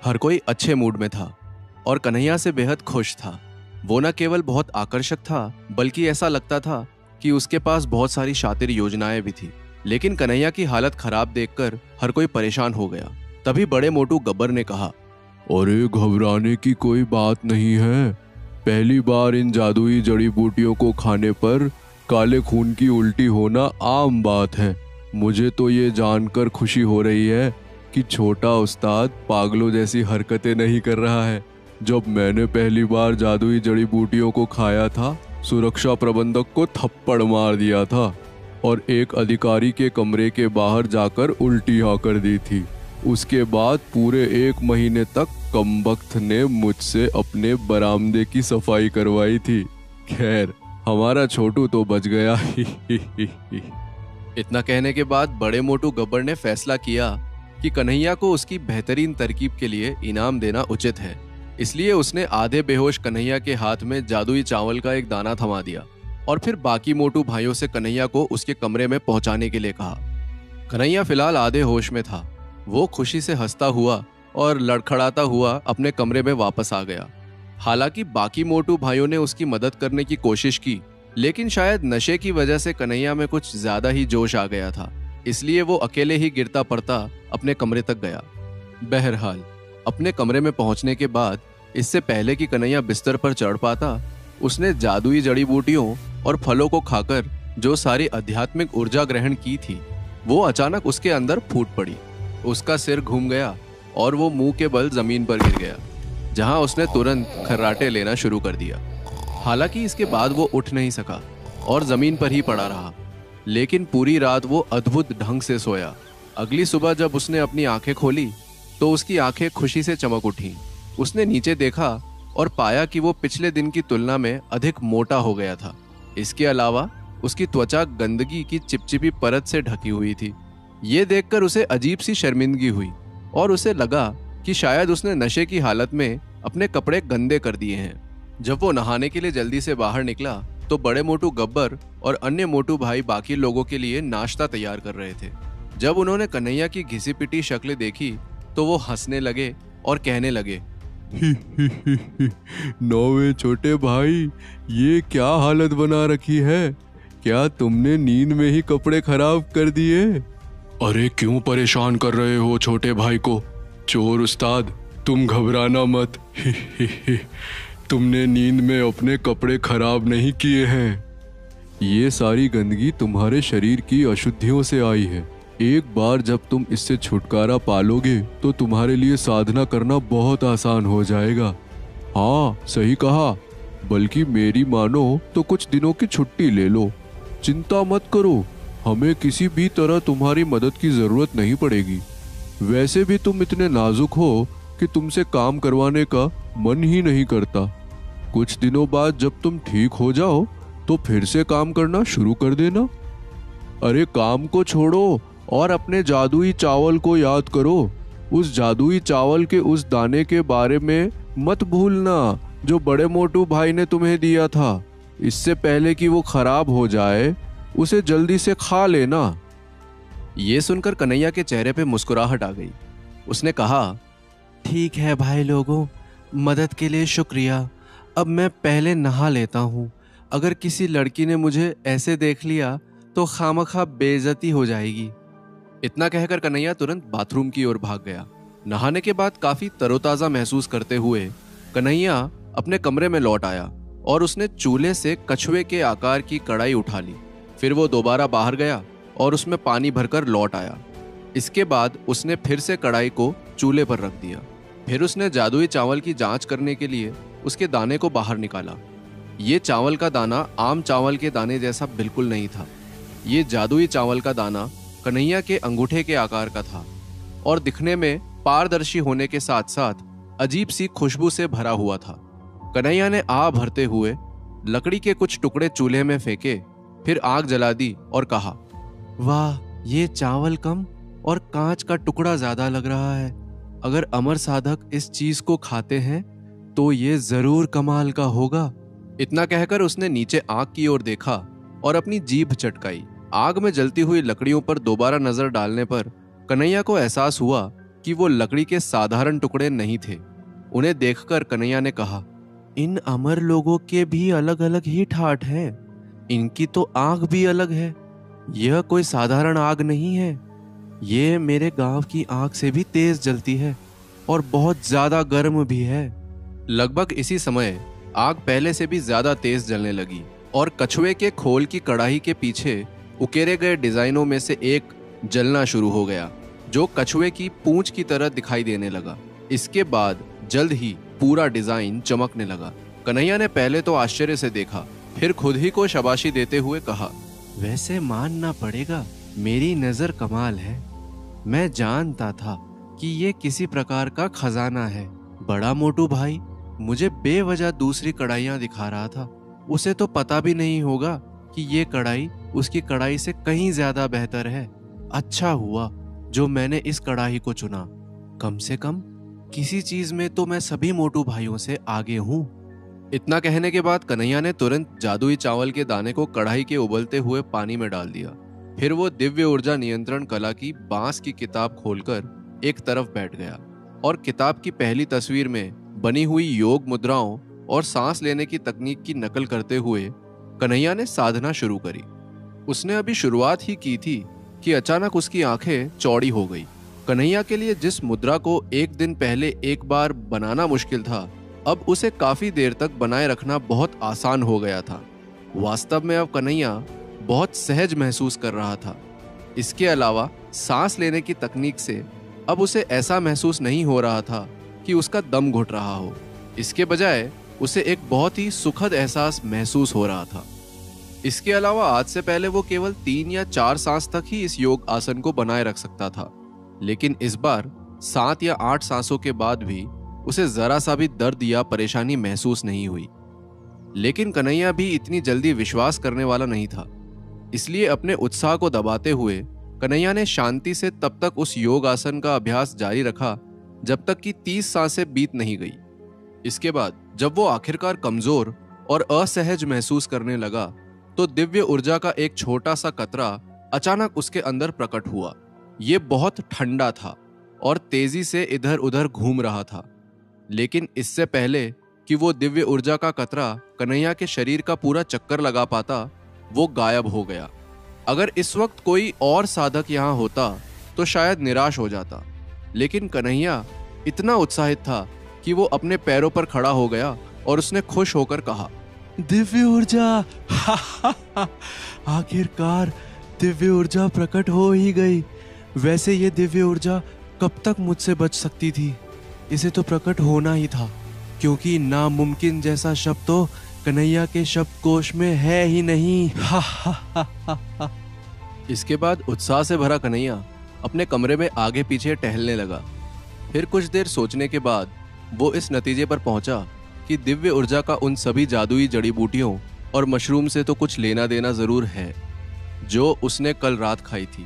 हर कोई अच्छे मूड में था और कन्हैया से बेहद खुश था। वो न केवल बहुत आकर्षक था, बल्कि ऐसा लगता था कि उसके पास बहुत सारी शातिर योजनाएं भी थी। लेकिन कन्हैया की हालत खराब देखकर हर कोई परेशान हो गया। तभी बड़े मोटू गब्बर ने कहा, अरे घबराने की कोई बात नहीं है। पहली बार इन जादुई जड़ी बूटियों को खाने पर काले खून की उल्टी होना आम बात है। मुझे तो ये जानकर खुशी हो रही है कि छोटा उस्ताद पागलों जैसी हरकतें नहीं कर रहा है। जब मैंने पहली बार जादुई जड़ी बूटियों को खाया था, सुरक्षा प्रबंधक को थप्पड़ मार दिया था और एक अधिकारी के कमरे के बाहर जाकर उल्टी हाँ कर दी थी। उसके बाद पूरे 1 महीने तक कमबख्त ने मुझसे अपने बरामदे की सफाई करवाई थी। खैर, हमारा छोटू तो बच गया। इतना कहने के बाद बड़े मोटू गब्बर ने फैसला किया कि कन्हैया को उसकी बेहतरीन तरकीब के लिए इनाम देना उचित है। इसलिए उसने आधे बेहोश कन्हैया के हाथ में जादुई चावल का एक दाना थमा दिया और फिर बाकी मोटू भाइयों से कन्हैया को उसके कमरे में पहुंचाने के लिए कहा। कन्हैया फिलहाल आधे होश में था। वो खुशी से हंसता हुआ और लड़खड़ाता हुआ अपने कमरे में वापस आ गया। हालांकि बाकी मोटू भाइयों ने उसकी मदद करने की कोशिश की, लेकिन शायद नशे की वजह से कन्हैया में कुछ ज्यादा ही जोश आ गया था। इसलिए वो अकेले ही गिरता पड़ता अपने कमरे तक गया। बहरहाल, अपने कमरे में पहुंचने के बाद, इससे पहले कि कन्हैया बिस्तर पर चढ़ पाता, उसने जादुई जड़ी बूटियों और फलों को खाकर जो सारी आध्यात्मिक ऊर्जा ग्रहण की थी, वो अचानक उसके अंदर फूट पड़ी। उसका सिर घूम गया और वो मुंह के बल जमीन पर गिर गया, जहां उसने तुरंत खर्राटे लेना शुरू कर दिया। हालांकि इसके बाद वो उठ नहीं सका और जमीन पर ही पड़ा रहा, लेकिन पूरी रात वो अद्भुत ढंग से सोया। अगली सुबह जब उसने अपनी आंखें खोली तो उसकी आंखें खुशी से चमक उठीं। उसने नीचे देखा और पाया कि वो पिछले दिन की तुलना में अधिक मोटा हो गया था। इसके अलावा उसकी त्वचा गंदगी की चिपचिपी परत से ढकी हुई थी। ये देखकर उसे अजीब सी शर्मिंदगी हुई और उसे लगा कि शायद उसने नशे की हालत में अपने कपड़े गंदे कर दिए हैं। जब वो नहाने के लिए जल्दी से बाहर निकला तो बड़े मोटू गब्बर और अन्य मोटू भाई बाकी लोगों के लिए नाश्ता तैयार कर रहे थे। जब उन्होंने कन्हैया की घिसी पिटी शक्ल देखी तो वो हंसने लगे और कहने लगे, नौवे छोटे भाई, ये क्या हालत बना रखी है? क्या तुमने नींद में ही कपड़े खराब कर दिए? अरे क्यों परेशान कर रहे हो छोटे भाई को? चोर उस्ताद, तुम घबराना मत। तुमने नींद में अपने कपड़े खराब नहीं किए हैं। ये सारी गंदगी तुम्हारे शरीर की अशुद्धियों से आई है। एक बार जब तुम इससे छुटकारा पालोगे तो तुम्हारे लिए साधना करना बहुत आसान हो जाएगा। हाँ, सही कहा। बल्कि मेरी मानो तो कुछ दिनों की छुट्टी ले लो। चिंता मत करो, हमें किसी भी तरह तुम्हारी मदद की जरूरत नहीं पड़ेगी। वैसे भी तुम इतने नाजुक हो कि तुमसे काम करवाने का मन ही नहीं करता। कुछ दिनों बाद जब तुम ठीक हो जाओ तो फिर से काम करना शुरू कर देना। अरे काम को छोड़ो और अपने जादुई चावल को याद करो। उस जादुई चावल के उस दाने के बारे में मत भूलना जो बड़े मोटू भाई ने तुम्हें दिया था। इससे पहले कि वो खराब हो जाए, उसे जल्दी से खा लेना। ये सुनकर कन्हैया के चेहरे पे मुस्कुराहट आ गई। उसने कहा, ठीक है भाई लोगों, मदद के लिए शुक्रिया। अब मैं पहले नहा लेता हूँ। अगर किसी लड़की ने मुझे ऐसे देख लिया तो खामखा बेइज्जती हो जाएगी। इतना कहकर कन्हैया तुरंत बाथरूम की ओर भाग गया। नहाने के बाद काफी तरोताजा महसूस करते हुए कन्हैया अपने कमरे में लौट आया और उसने चूल्हे से कछुए के आकार की कढ़ाई उठा ली। फिर वो दोबारा बाहर गया और उसमें पानी भरकर लौट आया। इसके बाद उसने फिर से कढ़ाई को चूल्हे पर रख दिया। फिर उसने जादुई चावल की जांच करने के लिए उसके दाने को बाहर निकाला। ये चावल का दाना आम चावल के दाने जैसा बिल्कुल नहीं था। ये जादुई चावल का दाना कन्हैया के अंगूठे के आकार का था और दिखने में पारदर्शी होने के साथ साथ अजीब सी खुशबू से भरा हुआ था। कन्हैया ने आ भरते हुए लकड़ी के कुछ टुकड़े चूल्हे में फेंके, फिर आग जला दी और कहा, वाह, ये चावल कम और कांच का टुकड़ा ज्यादा लग रहा है। अगर अमर साधक इस चीज को खाते हैं तो ये जरूर कमाल का होगा। इतना कहकर उसने नीचे आग की ओर देखा और अपनी जीभ चटकाई। आग में जलती हुई लकड़ियों पर दोबारा नजर डालने पर कन्हैया को एहसास हुआ कि वो लकड़ी के साधारण टुकड़े नहीं थे। उन्हें देखकर कन्हैया ने कहा, इन अमर लोगों के भी अलग अलग ही ठाठ हैं। इनकी तो आग भी अलग है। यह कोई साधारण आग नहीं है। ये मेरे गांव की आग से भी तेज जलती है और बहुत ज्यादा गर्म भी है। लगभग इसी समय आग पहले से भी ज्यादा तेज जलने लगी और कछुए के खोल की कड़ाही के पीछे उकेरे गए डिजाइनों में से एक जलना शुरू हो गया, जो कछुए की पूंछ की तरह दिखाई देने लगा। इसके बाद जल्द ही पूरा डिजाइन चमकने लगा। कन्हैया ने पहले तो आश्चर्य से देखा, फिर खुद ही को शाबाशी देते हुए कहा, वैसे मानना पड़ेगा, मेरी नजर कमाल है। मैं जानता था कि ये किसी प्रकार का खजाना है। बड़ा मोटू भाई मुझे बेवजह दूसरी कढ़ाइयाँ दिखा रहा था। उसे तो पता भी नहीं होगा कि ये कढ़ाई उसकी कढ़ाई से कहीं ज्यादा बेहतर है। अच्छा हुआ जो मैंने इस कढ़ाई को चुना। कम से कम किसी चीज में तो मैं सभी मोटू भाइयों से आगे हूँ। इतना कहने के बाद कन्हैया ने तुरंत जादुई चावल के दाने को कढ़ाई के उबलते हुए पानी में डाल दिया। फिर वो दिव्य ऊर्जा नियंत्रण कला की बांस की किताब खोलकर एक तरफ बैठ गया और किताब की पहली तस्वीर में बनी हुई योग मुद्राओं और सांस लेने की तकनीक की नकल करते हुए कन्हैया ने साधना शुरू करी। उसने अभी शुरुआत ही की थी कि अचानक उसकी आंखें चौड़ी हो गई। कन्हैया के लिए जिस मुद्रा को एक दिन पहले एक बार बनाना मुश्किल था, अब उसे काफी देर तक बनाए रखना बहुत आसान हो गया था। वास्तव में अब कन्हैया बहुत सहज महसूस कर रहा था। इसके अलावा सांस लेने की तकनीक से अब उसे ऐसा महसूस नहीं हो रहा था कि उसका दम घुट रहा हो। इसके बजाय उसे एक बहुत ही सुखद एहसास महसूस हो रहा था। इसके अलावा आज से पहले वो केवल 3 या 4 सांस तक ही इस योग आसन को बनाए रख सकता था, लेकिन इस बार 7 या 8 सांसों के बाद भी उसे जरा सा भी दर्द या परेशानी महसूस नहीं हुई। लेकिन कन्हैया भी इतनी जल्दी विश्वास करने वाला नहीं था, इसलिए अपने उत्साह को दबाते हुए कन्हैया ने शांति से तब तक उस योग आसन का अभ्यास जारी रखा जब तक कि 30 सांसें बीत नहीं गई। इसके बाद जब वो आखिरकार कमजोर और असहज महसूस करने लगा, तो दिव्य ऊर्जा का एक छोटा सा कतरा अचानक उसके अंदर प्रकट हुआ। ये बहुत ठंडा था और तेजी से इधर उधर घूम रहा था, लेकिन इससे पहले कि वो दिव्य ऊर्जा का कतरा कन्हैया के शरीर का पूरा चक्कर लगा पाता, वो गायब हो गया। अगर इस वक्त कोई और साधक यहाँ होता तो शायद निराश हो जाता, लेकिन कन्हैया इतना उत्साहित था कि वो अपने पैरों पर खड़ा हो गया और उसने खुश होकर कहा, दिव्य ऊर्जा, आखिरकार दिव्य ऊर्जा प्रकट हो ही गई। वैसे ये दिव्य ऊर्जा कब तक मुझसे बच सकती थी? इसे तो प्रकट होना ही था, क्योंकि नामुमकिन जैसा शब्द तो कन्हैया के शब्दकोश में है ही नहीं। इसके बाद उत्साह से भरा कन्हैया अपने कमरे में आगे पीछे टहलने लगा। फिर कुछ देर सोचने के बाद वो इस नतीजे पर पहुंचा कि दिव्य ऊर्जा का उन सभी जादुई जड़ी बूटियों और मशरूम से तो कुछ लेना देना जरूर है जो उसने कल रात खाई थी।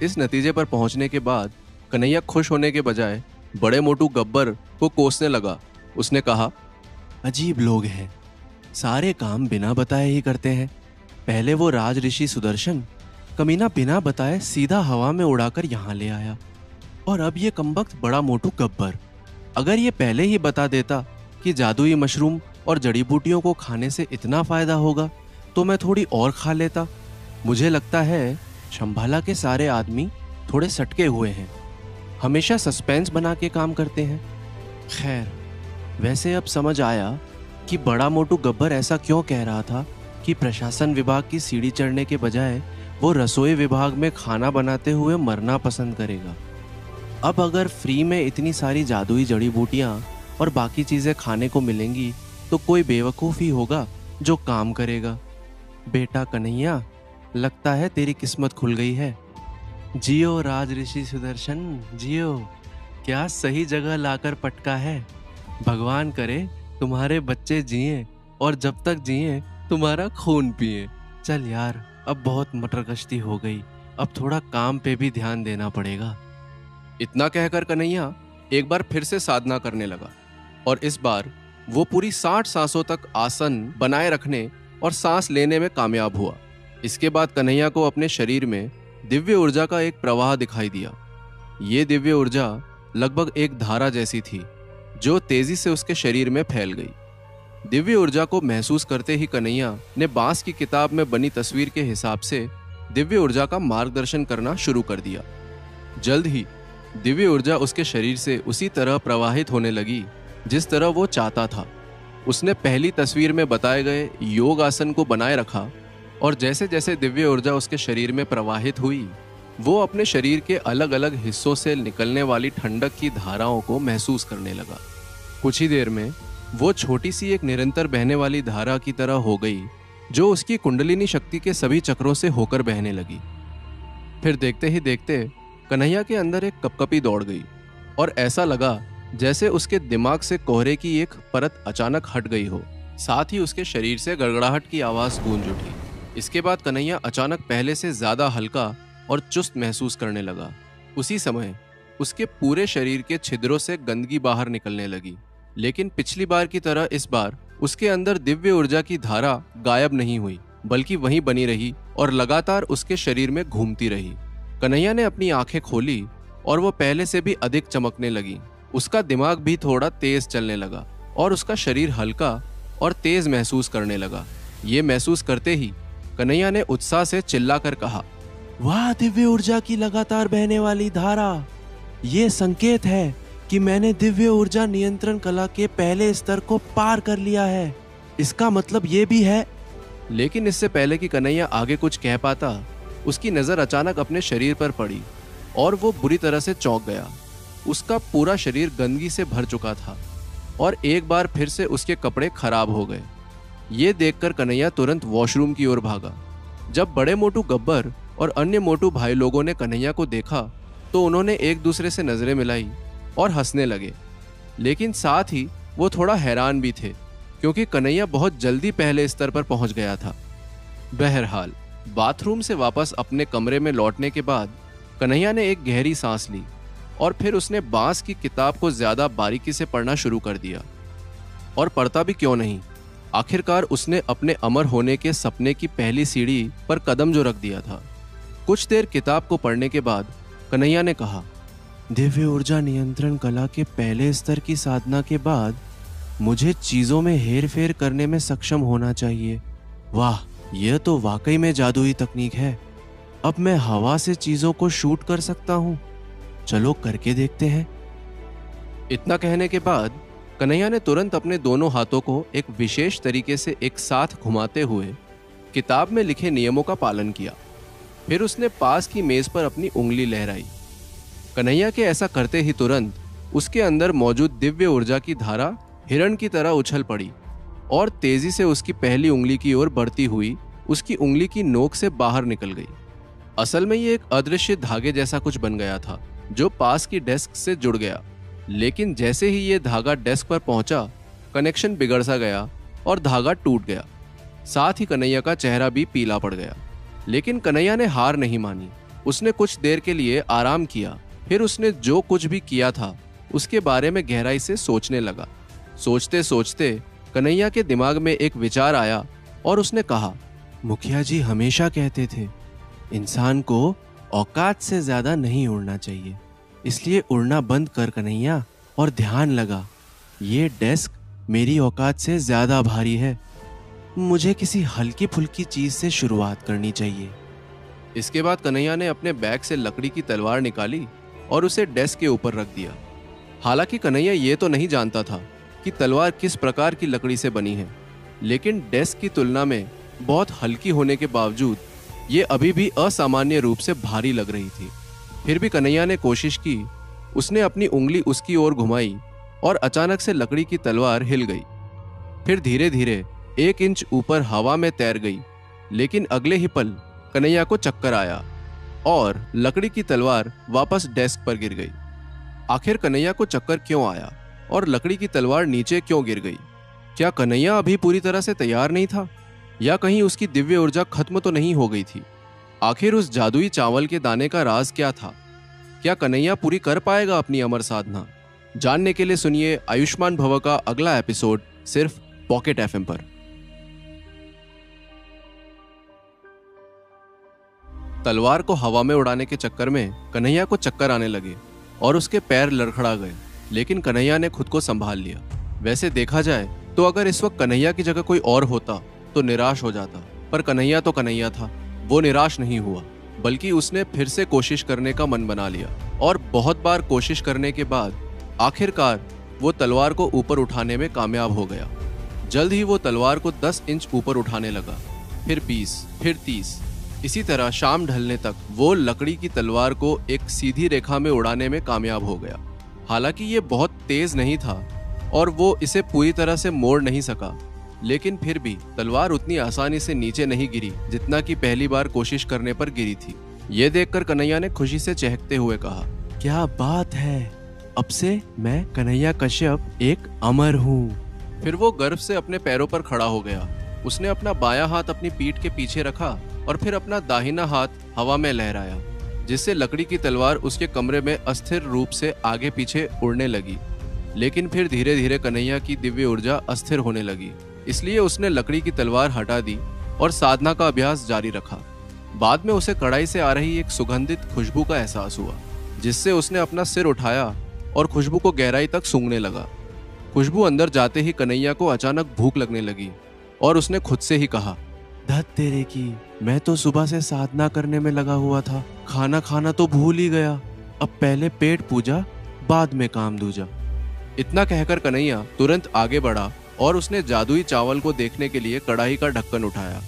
इस नतीजे पर पहुंचने के बाद कन्हैया खुश होने के बजाय बड़े मोटू गब्बर को कोसने लगा। उसने कहा, अजीब लोग हैं, सारे काम बिना बताए ही करते हैं। पहले वो राज ऋषि सुदर्शन कमीना बिना बताए सीधा हवा में उड़ाकर यहाँ ले आया, और अब ये कमबख्त बड़ा मोटू गब्बर। अगर ये पहले ही बता देता कि जादुई मशरूम और जड़ी बूटियों को खाने से इतना फायदा होगा तो मैं थोड़ी और खा लेता। मुझे लगता है शंभाला के सारे आदमी थोड़े सटके हुए हैं, हमेशा सस्पेंस बना के काम करते हैं। खैर, वैसे अब समझ आया कि बड़ा मोटू गब्बर ऐसा क्यों कह रहा था कि प्रशासन विभाग की सीढ़ी चढ़ने के बजाय वो रसोई विभाग में खाना बनाते हुए मरना पसंद करेगा। अब अगर फ्री में इतनी सारी जादुई जड़ी बूटियां और बाकी चीजें खाने को मिलेंगी तो कोई बेवकूफ ही होगा जो काम करेगा। बेटा कन्हैया, लगता है तेरी किस्मत खुल गई है। जियो राज ऋषि सुदर्शन, जियो। क्या सही जगह लाकर पटका है। भगवान करे तुम्हारे बच्चे जिए और जब तक जिए तुम्हारा खून पिए। चल यार, अब बहुत मटरगश्ती हो गई, अब थोड़ा काम पे भी ध्यान देना पड़ेगा। इतना कहकर कन्हैया एक बार फिर से साधना करने लगा और इस बार वो पूरी 60 सांसों तक आसन बनाए रखने और सांस लेने में कामयाब हुआ। इसके बाद कन्हैया को अपने शरीर में दिव्य ऊर्जा का एक प्रवाह दिखाई दिया। ये दिव्य ऊर्जा लगभग एक धारा जैसी थी जो तेजी से उसके शरीर में फैल गई। दिव्य ऊर्जा को महसूस करते ही कन्हैया ने बांस की किताब में बनी तस्वीर के हिसाब से दिव्य ऊर्जा का मार्गदर्शन करना शुरू कर दिया। जल्द ही दिव्य ऊर्जा उसके शरीर से उसी तरह प्रवाहित होने लगी जिस तरह वो चाहता था। उसने पहली तस्वीर में बताए गए योग आसन को बनाए रखा और जैसे जैसे दिव्य ऊर्जा उसके शरीर में प्रवाहित हुई, वो अपने शरीर के अलग अलग हिस्सों से निकलने वाली ठंडक की धाराओं को महसूस करने लगा। कुछ ही देर में वो छोटी सी एक निरंतर बहने वाली धारा की तरह हो गई जो उसकी कुंडलिनी शक्ति के सभी चक्रों से होकर बहने लगी। फिर देखते ही देखते कन्हैया के अंदर एक कपकपी दौड़ गई और ऐसा लगा जैसे उसके दिमाग से कोहरे की एक परत अचानक हट गई हो। साथ ही उसके शरीर से गड़गड़ाहट की आवाज गूंज उठी। इसके बाद कन्हैया अचानक पहले से ज्यादा हल्का और चुस्त महसूस करने लगा। उसी समय उसके पूरे शरीर के छिद्रों से गंदगी बाहर निकलने लगी, लेकिन पिछली बार की तरह इस बार उसके अंदर दिव्य ऊर्जा की धारा गायब नहीं हुई, बल्कि वहीं बनी रही और लगातार उसके शरीर में घूमती रही। कन्हैया ने अपनी आंखें खोली और वो पहले से भी अधिक चमकने लगी। उसका दिमाग भी थोड़ा तेज चलने लगा और उसका शरीर हल्का और तेज महसूस करने लगा। ये महसूस करते ही कन्हैया ने उत्साह से चिल्लाकर कहा, वाह, दिव्य ऊर्जा की लगातार बहने वाली धारा! ये संकेत है कि मैंने दिव्य ऊर्जा नियंत्रण कला के पहले स्तर को पार कर लिया है। इसका मतलब ये भी है। लेकिन इससे पहले कि कन्हैया आगे कुछ कह पाता, उसकी नजर अचानक अपने शरीर पर पड़ी और वो बुरी तरह से चौंक गया। उसका पूरा शरीर गंदगी से भर चुका था और एक बार फिर से उसके कपड़े खराब हो गए। ये देखकर कन्हैया तुरंत वॉशरूम की ओर भागा। जब बड़े मोटू गब्बर और अन्य मोटू भाई लोगों ने कन्हैया को देखा तो उन्होंने एक दूसरे से नजरें मिलाई और हंसने लगे, लेकिन साथ ही वो थोड़ा हैरान भी थे क्योंकि कन्हैया बहुत जल्दी पहले स्तर पर पहुंच गया था। बहरहाल बाथरूम से वापस अपने कमरे में लौटने के बाद कन्हैया ने एक गहरी सांस ली और फिर उसने बांस की किताब को ज्यादा बारीकी से पढ़ना शुरू कर दिया। और पढ़ता भी क्यों नहीं, आखिरकार उसने अपने अमर होने के सपने की पहली सीढ़ी पर कदम जो रख दिया था। कुछ देर किताब को पढ़ने के बाद कन्हैया ने कहा, दिव्य ऊर्जा नियंत्रण कला के पहले स्तर की साधना के बाद मुझे चीजों में हेर फेर करने में सक्षम होना चाहिए। वाह, यह तो वाकई में जादुई तकनीक है। अब मैं हवा से चीजों को शूट कर सकता हूँ। चलो करके देखते हैं। इतना कहने के बाद कन्हैया ने तुरंत अपने दोनों हाथों को एक विशेष तरीके से एक साथ घुमाते हुए किताब में लिखे नियमों का पालन किया। फिर उसने पास की मेज पर अपनी उंगली लहराई। कन्हैया के ऐसा करते ही तुरंत उसके अंदर मौजूद दिव्य ऊर्जा की धारा हिरण की तरह उछल पड़ी और तेजी से उसकी पहली उंगली की ओर बढ़ती हुई उसकी उंगली की नोक से बाहर निकल गई। असल में ये एक अदृश्य धागे जैसा कुछ बन गया था जो पास की डेस्क से जुड़ गया, लेकिन जैसे ही ये धागा डेस्क पर पहुंचा, कनेक्शन बिगड़ सा गया और धागा टूट गया। साथ ही कन्हैया का चेहरा भी पीला पड़ गया। लेकिन कन्हैया ने हार नहीं मानी। उसने कुछ देर के लिए आराम किया। फिर उसने जो कुछ भी किया था उसके बारे में गहराई से सोचने लगा। सोचते सोचते कन्हैया के दिमाग में एक विचार आया और उसने कहा, मुखिया जी हमेशा कहते थे इंसान को औकात से ज्यादा नहीं उड़ना चाहिए, इसलिए उड़ना बंद कर कन्हैया और ध्यान लगा। ये डेस्क मेरी औकात से ज्यादा भारी है। मुझे किसी हल्की फुल्की चीज से शुरुआत करनी चाहिए। इसके बाद कन्हैया ने अपने बैग से लकड़ी की तलवार निकाली और उसे डेस्क के ऊपर रख दिया। हालांकि कन्हैया ये तो नहीं जानता था कि तलवार किस प्रकार की लकड़ी से बनी है, लेकिन डेस्क की तुलना में बहुत हल्की होने के बावजूद ये अभी भी असामान्य रूप से भारी लग रही थी। फिर भी कन्हैया ने कोशिश की। उसने अपनी उंगली उसकी ओर घुमाई और अचानक से लकड़ी की तलवार हिल गई। फिर धीरे धीरे 1 इंच ऊपर हवा में तैर गई, लेकिन अगले ही पल कन्हैया को चक्कर आया और लकड़ी की तलवार वापस डेस्क पर गिर गई। आखिर कन्हैया को चक्कर क्यों आया और लकड़ी की तलवार नीचे क्यों गिर गई? क्या कन्हैया अभी पूरी तरह से तैयार नहीं था, या कहीं उसकी दिव्य ऊर्जा खत्म तो नहीं हो गई थी? आखिर उस जादुई चावल के दाने का राज क्या था? क्या कन्हैया पूरी कर पाएगा अपनी अमर साधना? जानने के लिए सुनिए आयुष्मान भव का अगला एपिसोड सिर्फ पॉकेट एफएम पर। तलवार को हवा में उड़ाने के चक्कर में कन्हैया को चक्कर आने लगे और उसके पैर लड़खड़ा गए, लेकिन कन्हैया ने खुद को संभाल लिया। वैसे देखा जाए तो अगर इस वक्त कन्हैया की जगह कोई और होता तो निराश हो जाता, पर कन्हैया तो कन्हैया था। वो निराश नहीं हुआ, बल्कि उसने फिर से कोशिश करने का मन बना लिया और बहुत बार कोशिश करने के बाद आखिरकार वो तलवार को ऊपर उठाने में कामयाब हो गया। जल्द ही वो तलवार को 10 इंच ऊपर उठाने लगा, फिर 20, फिर 30। इसी तरह शाम ढलने तक वो लकड़ी की तलवार को एक सीधी रेखा में उड़ाने में कामयाब हो गया। हालांकि ये बहुत तेज नहीं था और वो इसे पूरी तरह से मोड़ नहीं सका, लेकिन फिर भी तलवार उतनी आसानी से नीचे नहीं गिरी जितना कि पहली बार कोशिश करने पर गिरी थी। ये देखकर कन्हैया ने खुशी से चहकते हुए कहा, क्या बात है, अब से मैं कन्हैया कश्यप एक अमर हूँ। फिर वो गर्व से अपने पैरों पर खड़ा हो गया। उसने अपना बायां हाथ अपनी पीठ के पीछे रखा और फिर अपना दाहिना हाथ हवा में लहराया, जिससे लकड़ी की तलवार उसके कमरे में अस्थिर रूप से आगे पीछे उड़ने लगी। लेकिन फिर धीरे धीरे कन्हैया की दिव्य ऊर्जा अस्थिर होने लगी, इसलिए उसने लकड़ी की तलवार हटा दी और साधना का अभ्यास जारी रखा। बाद में उसे कढ़ाई से आ रही एक सुगंधित खुशबू का एहसास हुआ, जिससे उसने अपना सिर उठाया और खुशबू को गहराई तक सूंघने लगा। खुशबू अंदर जाते ही कन्हैया को अचानक भूख लगने लगी और उसने खुद से ही कहा, धत तेरे की, मैं तो सुबह से साधना करने में लगा हुआ था, खाना खाना तो भूल ही गया। अब पहले पेट पूजा, बाद में काम दूजा। इतना कहकर कन्हैया तुरंत आगे बढ़ा और उसने जादुई चावल को देखने के लिए कढ़ाई का ढक्कन उठाया।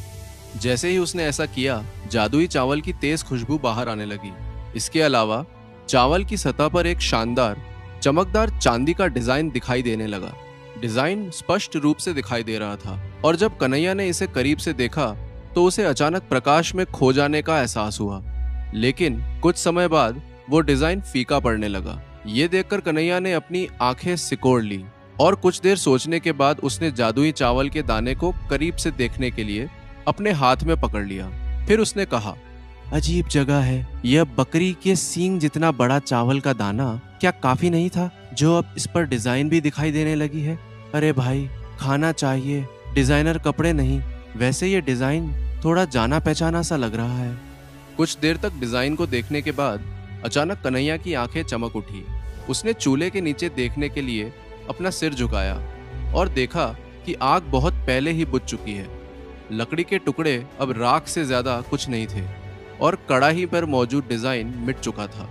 जैसे ही उसने ऐसा किया, जादुई चावल की तेज खुशबू बाहर आने लगी। इसके अलावा चावल की सतह पर एक शानदार चमकदार चांदी का डिजाइन दिखाई देने लगा। डिजाइन स्पष्ट रूप से दिखाई दे रहा था और जब कन्हैया ने इसे करीब से देखा तो उसे अचानक प्रकाश में खो जाने का एहसास हुआ। लेकिन कुछ समय बाद वो डिजाइन फीका पड़ने लगा। ये देखकर कन्हैया ने अपनी आंखें सिकोड़ ली और कुछ देर सोचने के बाद उसने जादुई चावल के दाने को करीब से देखने के लिए अपने हाथ में पकड़ लिया। फिर उसने कहा, अजीब जगह है, यह बकरी के सींग जितना बड़ा चावल का दाना क्या काफी नहीं था, जो अब इस पर डिजाइन भी दिखाई देने लगी है। अरे भाई, खाना चाहिए, डिजाइनर कपड़े नहीं। वैसे ये डिजाइन थोड़ा जाना पहचाना सा लग रहा है। कुछ देर तक डिजाइन को देखने के बाद अचानक कन्हैया की आंखें चमक उठी। उसने चूल्हे के नीचे देखने के लिए अपना सिर झुकाया और देखा कि आग बहुत पहले ही बुझ चुकी है। लकड़ी के टुकड़े अब राख से ज्यादा कुछ नहीं थे और कड़ाही पर मौजूद डिजाइन मिट चुका था।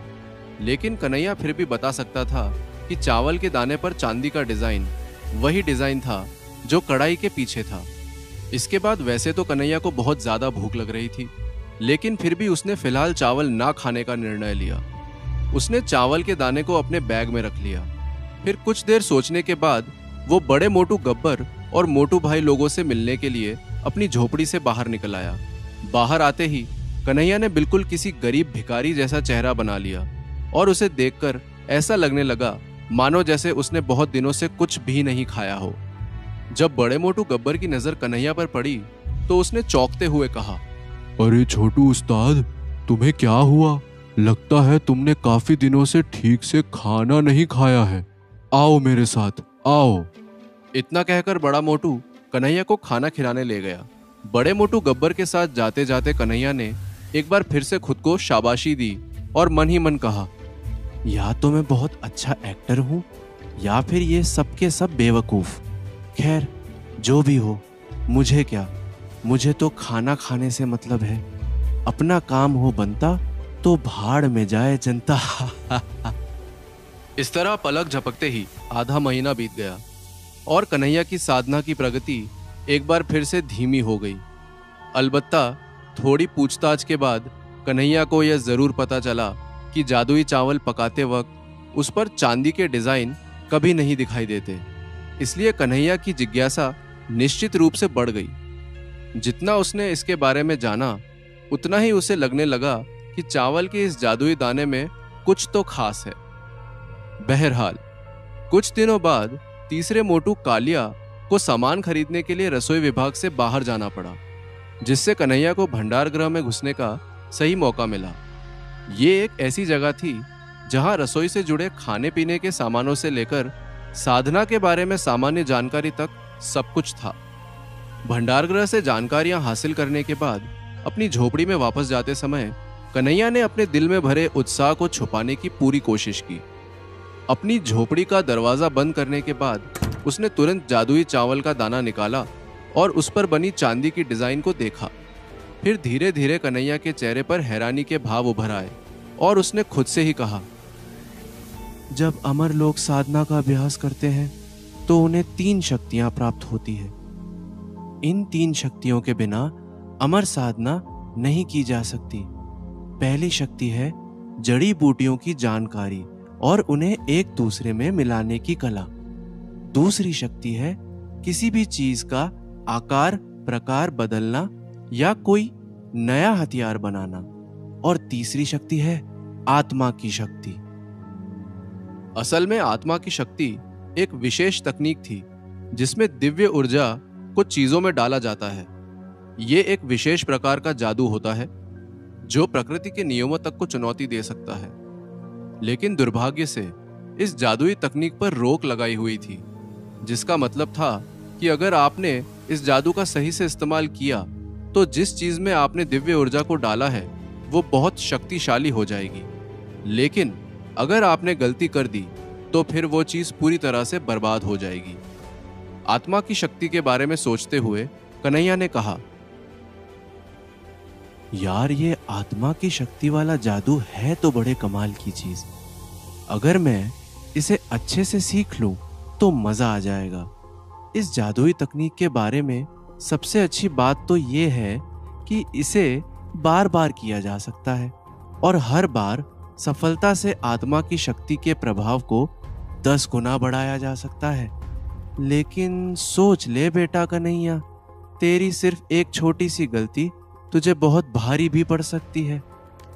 लेकिन कन्हैया फिर भी बता सकता था कि चावल के दाने पर चांदी का डिजाइन वही डिजाइन था जो कढ़ाई के पीछे था। इसके बाद वैसे तो कन्हैया को बहुत ज्यादा भूख लग रही थी, लेकिन फिर भी उसने फिलहाल चावल ना खाने का निर्णय लिया। उसने चावल के दाने को अपने बैग में रख लिया। फिर कुछ देर सोचने के बाद वो बड़े मोटू गब्बर और मोटू भाई लोगों से मिलने के लिए अपनी झोपड़ी से बाहर निकल आया। बाहर आते ही कन्हैया ने बिल्कुल किसी गरीब भिखारी जैसा चेहरा बना लिया और उसे देखकर ऐसा लगने लगा मानो जैसे उसने बहुत दिनों से कुछ भी नहीं खाया हो। जब बड़े मोटू गब्बर की नजर कन्हैया पर पड़ी तो उसने चौंकते हुए कहा, अरे छोटू उस्ताद, तुम्हें क्या हुआ? लगता है तुमने काफी दिनों से ठीक से खाना नहीं खाया है। आओ मेरे साथ, आओ। इतना कहकर बड़ा मोटू कन्हैया को खाना खिलाने ले गया। बड़े मोटू गब्बर के साथ जाते जाते कन्हैया ने एक बार फिर से खुद को शाबाशी दी और मन ही मन कहा, या तो मैं बहुत अच्छा एक्टर हूँ या फिर ये सब के सब बेवकूफ। खैर, जो भी हो, मुझे क्या, मुझे तो खाना खाने से मतलब है। अपना काम हो बनता तो भाड़ में जाए जनता। इस तरह पलक झपकते ही आधा महीना बीत गया और कन्हैया की साधना की प्रगति एक बार फिर से धीमी हो गई। अलबत्ता थोड़ी पूछताछ के बाद कन्हैया को यह जरूर पता चला कि जादुई चावल पकाते वक्त उस पर चांदी के डिजाइन कभी नहीं दिखाई देते। इसलिए कन्हैया की जिज्ञासा निश्चित रूप से बढ़ गई। जितना उसने इसके बारे में जाना, उतना ही उसे लगने लगा कि चावल के इस जादुई दाने में कुछ तो खास है। बहरहाल कुछ दिनों बाद तीसरे मोटू कालिया को सामान खरीदने के लिए रसोई विभाग से बाहर जाना पड़ा, जिससे कन्हैया को भंडार गृह में घुसने का सही मौका मिला। ये एक ऐसी जगह थी जहां रसोई से जुड़े खाने पीने के सामानों से लेकर साधना के बारे में सामान्य जानकारी तक सब कुछ था। भंडार गृह से जानकारियां हासिल करने के बाद अपनी झोपड़ी में वापस जाते समय कन्हैया ने अपने दिल में भरे उत्साह को छुपाने की पूरी कोशिश की। अपनी झोपड़ी का दरवाजा बंद करने के बाद उसने तुरंत जादुई चावल का दाना निकाला और उस पर बनी चांदी की डिजाइन को देखा। फिर धीरे धीरे कन्हैया के चेहरे पर हैरानी के भाव उभर आए और उसने खुद से ही कहा, जब अमर लोग साधना का अभ्यास करते हैं तो उन्हें 3 शक्तियां प्राप्त होती है। इन 3 शक्तियों के बिना अमर साधना नहीं की जा सकती। पहली शक्ति है जड़ी बूटियों की जानकारी और उन्हें एक दूसरे में मिलाने की कला। दूसरी शक्ति है किसी भी चीज का आकार प्रकार बदलना या कोई नया हथियार बनाना। और तीसरी शक्ति है आत्मा की शक्ति। असल में आत्मा की शक्ति एक विशेष तकनीक थी जिसमें दिव्य ऊर्जा कुछ चीजों में डाला जाता है। ये एक विशेष प्रकार का जादू होता है जो प्रकृति के नियमों तक को चुनौती दे सकता है। लेकिन दुर्भाग्य से इस जादुई तकनीक पर रोक लगाई हुई थी, जिसका मतलब था कि अगर आपने इस जादू का सही से इस्तेमाल किया तो जिस चीज में आपने दिव्य ऊर्जा को डाला है वो बहुत शक्तिशाली हो जाएगी। लेकिन अगर आपने गलती कर दी तो फिर वो चीज पूरी तरह से बर्बाद हो जाएगी। आत्मा की शक्ति के बारे में सोचते हुए कन्हैया ने कहा, यार ये आत्मा की शक्ति वाला जादू है तो बड़े कमाल की चीज। अगर मैं इसे अच्छे से सीख लूं तो मजा आ जाएगा। इस जादुई तकनीक के बारे में सबसे अच्छी बात तो ये है कि इसे बार बार किया जा सकता है और हर बार सफलता से आत्मा की शक्ति के प्रभाव को 10 गुना बढ़ाया जा सकता है। लेकिन सोच ले बेटा कन्हैया, तेरी सिर्फ एक छोटी सी गलती तुझे बहुत भारी भी पड़ सकती है।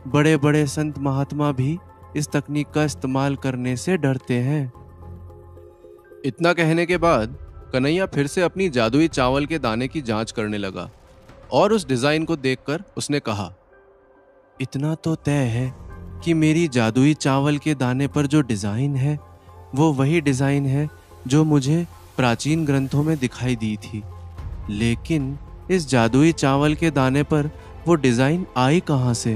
बड़े बड़े संत महात्मा भी इस तकनीक का इस्तेमाल करने से डरते हैं। इतना कहने के बाद कन्हैया फिर से अपनी जादुई चावल के दाने की जांच करने लगा और उस डिजाइन को देखकर उसने कहा, इतना तो तय है कि मेरी जादुई चावल के दाने पर जो डिजाइन है वो वही डिजाइन है जो मुझे प्राचीन ग्रंथों में दिखाई दी थी। लेकिन इस जादुई चावल के दाने पर वो डिजाइन आई कहां से?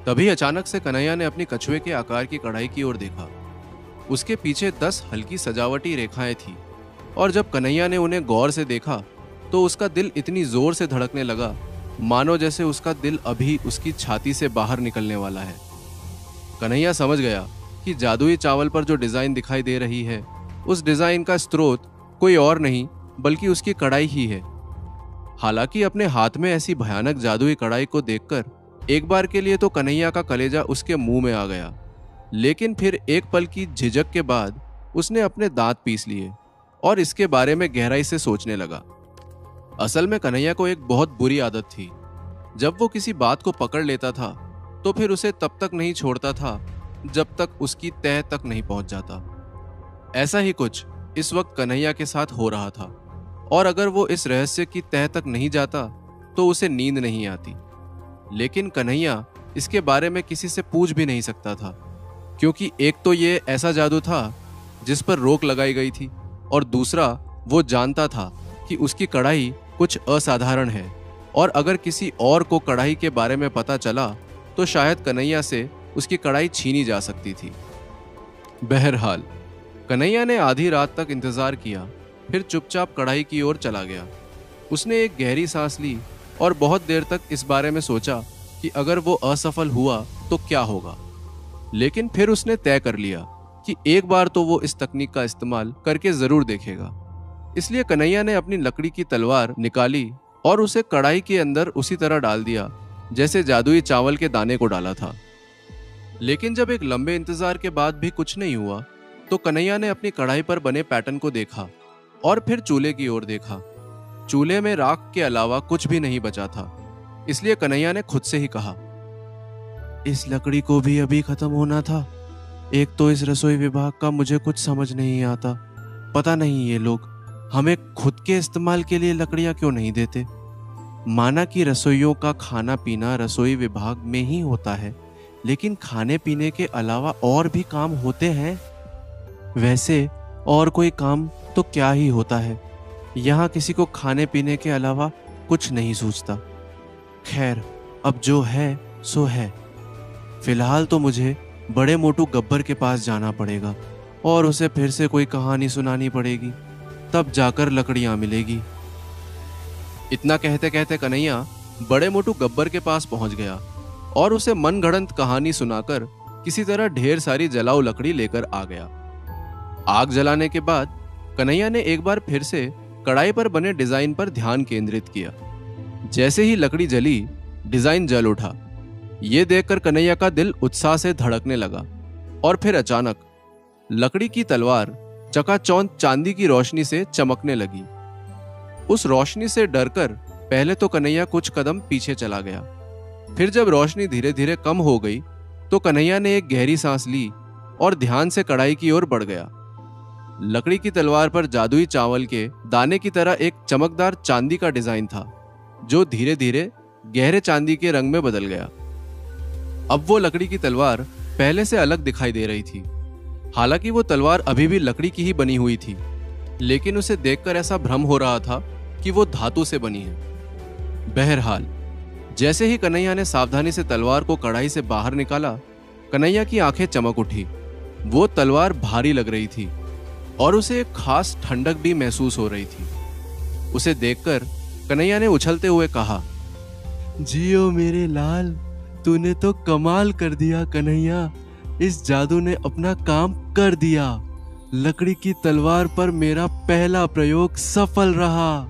तभी अचानक से कन्हैया ने अपनी कछुए के आकार की कढ़ाई की ओर देखा। उसके पीछे 10 हल्की सजावटी रेखाएं थी और जब कन्हैया ने उन्हें गौर से देखा तो उसका दिल इतनी जोर से धड़कने लगा मानो जैसे उसका दिल अभी उसकी छाती से बाहर निकलने वाला है। कन्हैया समझ गया कि जादुई चावल पर जो डिजाइन दिखाई दे रही है उस डिजाइन का स्रोत कोई और नहीं बल्कि उसकी कढ़ाई ही है। हालांकि अपने हाथ में ऐसी भयानक जादुई कढ़ाई को देखकर एक बार के लिए तो कन्हैया का कलेजा उसके मुंह में आ गया, लेकिन फिर एक पल की झिझक के बाद उसने अपने दांत पीस लिए और इसके बारे में गहराई से सोचने लगा। असल में कन्हैया को एक बहुत बुरी आदत थी। जब वो किसी बात को पकड़ लेता था तो फिर उसे तब तक नहीं छोड़ता था जब तक उसकी तह तक नहीं पहुंच जाता। ऐसा ही कुछ इस वक्त कन्हैया के साथ हो रहा था और अगर वो इस रहस्य की तह तक नहीं जाता तो उसे नींद नहीं आती। लेकिन कन्हैया इसके बारे में किसी से पूछ भी नहीं सकता था, क्योंकि एक तो ये ऐसा जादू था जिस पर रोक लगाई गई थी और दूसरा वो जानता था कि उसकी कढ़ाई कुछ असाधारण है और अगर किसी और को कढ़ाई के बारे में पता चला तो शायद कन्हैया से उसकी कढ़ाई छीनी जा सकती थी। बहरहाल कन्हैया ने आधी रात तक इंतजार किया, फिर चुपचाप कढ़ाई की ओर चला गया। उसने एक गहरी सांस ली और बहुत देर तक इस बारे में सोचा कि अगर वो असफल हुआ तो क्या होगा। लेकिन फिर उसने तय कर लिया कि एक बार तो वो इस तकनीक का इस्तेमाल करके जरूर देखेगा। इसलिए कन्हैया ने अपनी लकड़ी की तलवार निकाली और उसे कढ़ाई के अंदर उसी तरह डाल दिया जैसे जादुई चावल के दाने को डाला था। लेकिन जब एक लंबे इंतजार के बाद भी कुछ नहीं हुआ तो कन्हैया ने अपनी कढ़ाई पर बने पैटर्न को देखा और फिर चूल्हे की ओर देखा। चूल्हे में राख के अलावा कुछ भी नहीं बचा था। इसलिए कन्हैया ने खुद से ही कहा, इस लकड़ी को भी अभी खत्म होना था। एक तो इस रसोई विभाग का मुझे कुछ समझ नहीं आता। पता नहीं ये लोग हमें खुद के इस्तेमाल के लिए लकड़ियां क्यों नहीं देते। माना कि रसोइयों का खाना पीना रसोई विभाग में ही होता है, लेकिन खाने पीने के अलावा और भी काम होते हैं। वैसे और कोई काम तो क्या ही होता है, यहाँ किसी को खाने पीने के अलावा कुछ नहीं सूझता। खैर अब जो है सो है। फिलहाल तो मुझे बड़े मोटू गब्बर के पास जाना पड़ेगा और उसे फिर से कोई कहानी सुनानी पड़ेगी, तब जाकर लकड़ियां मिलेगी। इतना कहते कहते कन्हैया बड़े मोटू गब्बर के पास पहुंच गया और उसे मनगढ़ंत कहानी सुनाकर किसी तरह ढेर सारी जलाऊ लकड़ी लेकर आ गया। आग जलाने के बाद कन्हैया ने एक बार फिर से कढ़ाई पर बने डिजाइन पर ध्यान केंद्रित किया। जैसे ही लकड़ी जली, डिजाइन जल उठा। यह देखकर कन्हैया का दिल उत्साह से धड़कने लगा और फिर अचानक लकड़ी की तलवार चकाचौंध चांदी की रोशनी से चमकने लगी। उस रोशनी से डरकर पहले तो कन्हैया कुछ कदम पीछे चला गया। फिर जब रोशनी धीरे धीरे कम हो गई तो कन्हैया ने एक गहरी सांस ली और ध्यान से कढ़ाई की ओर बढ़ गया। लकड़ी की तलवार पर जादुई चावल के दाने की तरह एक चमकदार चांदी का डिजाइन था, जो धीरे धीरे गहरे चांदी के रंग में बदल गया। अब वो लकड़ी की तलवार पहले से अलग दिखाई दे रही थी। हालांकि वो तलवार अभी भी लकड़ी की ही बनी हुई थी, लेकिन उसे देखकर ऐसा भ्रम हो रहा था कि वो धातु से बनी है। बहरहाल, जैसे ही कन्हैया ने सावधानी से तलवार को कढ़ाई से बाहर निकाला, कन्हैया की आंखें चमक उठी। वो तलवार भारी लग रही थी और उसे एक खास ठंडक भी महसूस हो रही थी। उसे देखकर कन्हैया ने उछलते हुए कहा, जियो मेरे लाल, तूने तो कमाल कर दिया कन्हैया। इस जादू ने अपना काम कर दिया। लकड़ी की तलवार पर मेरा पहला प्रयोग सफल रहा।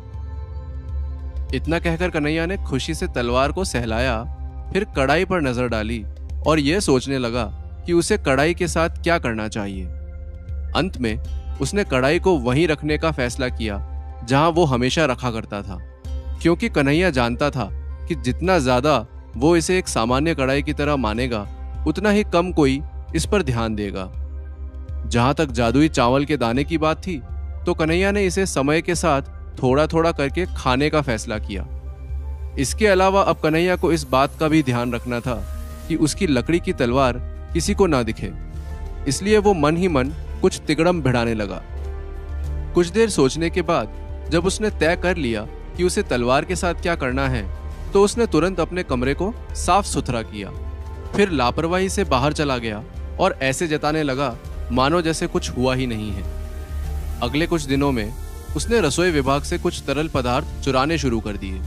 इतना कहकर कन्हैया ने खुशी से तलवार को सहलाया, फिर कढ़ाई पर नजर डाली और यह सोचने लगा कि उसे कढ़ाई के साथ क्या करना चाहिए। अंत में उसने कढ़ाई को वहीं रखने का फैसला किया जहां वो हमेशा रखा करता था, क्योंकि कन्हैया जानता था कि जितना ज्यादा वो इसे एक सामान्य कढ़ाई की तरह मानेगा, उतना ही कम कोई इस पर ध्यान देगा। जहां तक जादुई चावल के दाने की बात थी, तो कन्हैया ने इसे समय के साथ थोड़ा थोड़ा करके खाने का फैसला किया। इसके अलावा अब कन्हैया को इस बात का भी ध्यान रखना था कि उसकी लकड़ी की तलवार किसी को ना दिखे, इसलिए वो मन ही मन कुछ तिकड़म भिड़ाने लगा। कुछ देर सोचने के बाद जब उसने तय कर लिया कि उसे तलवार के साथ क्या करना है, तो उसने तुरंत अपने कमरे को साफ सुथरा किया। फिर लापरवाही से बाहर चला गया और ऐसे जताने लगा मानो जैसे कुछ हुआ ही नहीं है। अगले कुछ दिनों में उसने रसोई विभाग से कुछ तरल पदार्थ चुराने शुरू कर दिए,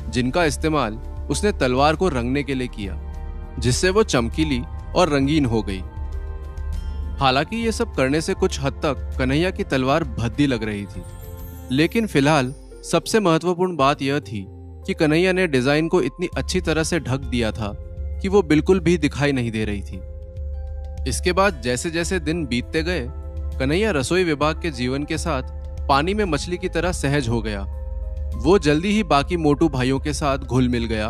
जिनका इस्तेमाल उसने तलवार को रंगने के लिए किया, जिससे वो चमकीली और रंगीन हो गई। हालांकि ये सब करने से कुछ हद तक कन्हैया की तलवार भद्दी लग रही थी, लेकिन फिलहाल सबसे महत्वपूर्ण बात यह थी कि कन्हैया ने डिजाइन को इतनी अच्छी तरह से ढक दिया था कि वो बिल्कुल भी दिखाई नहीं दे रही थी। इसके बाद जैसे जैसे दिन बीतते गए, कन्हैया रसोई विभाग के जीवन के साथ पानी में मछली की तरह सहज हो गया। वो जल्दी ही बाकी मोटू भाइयों के साथ घुल मिल गया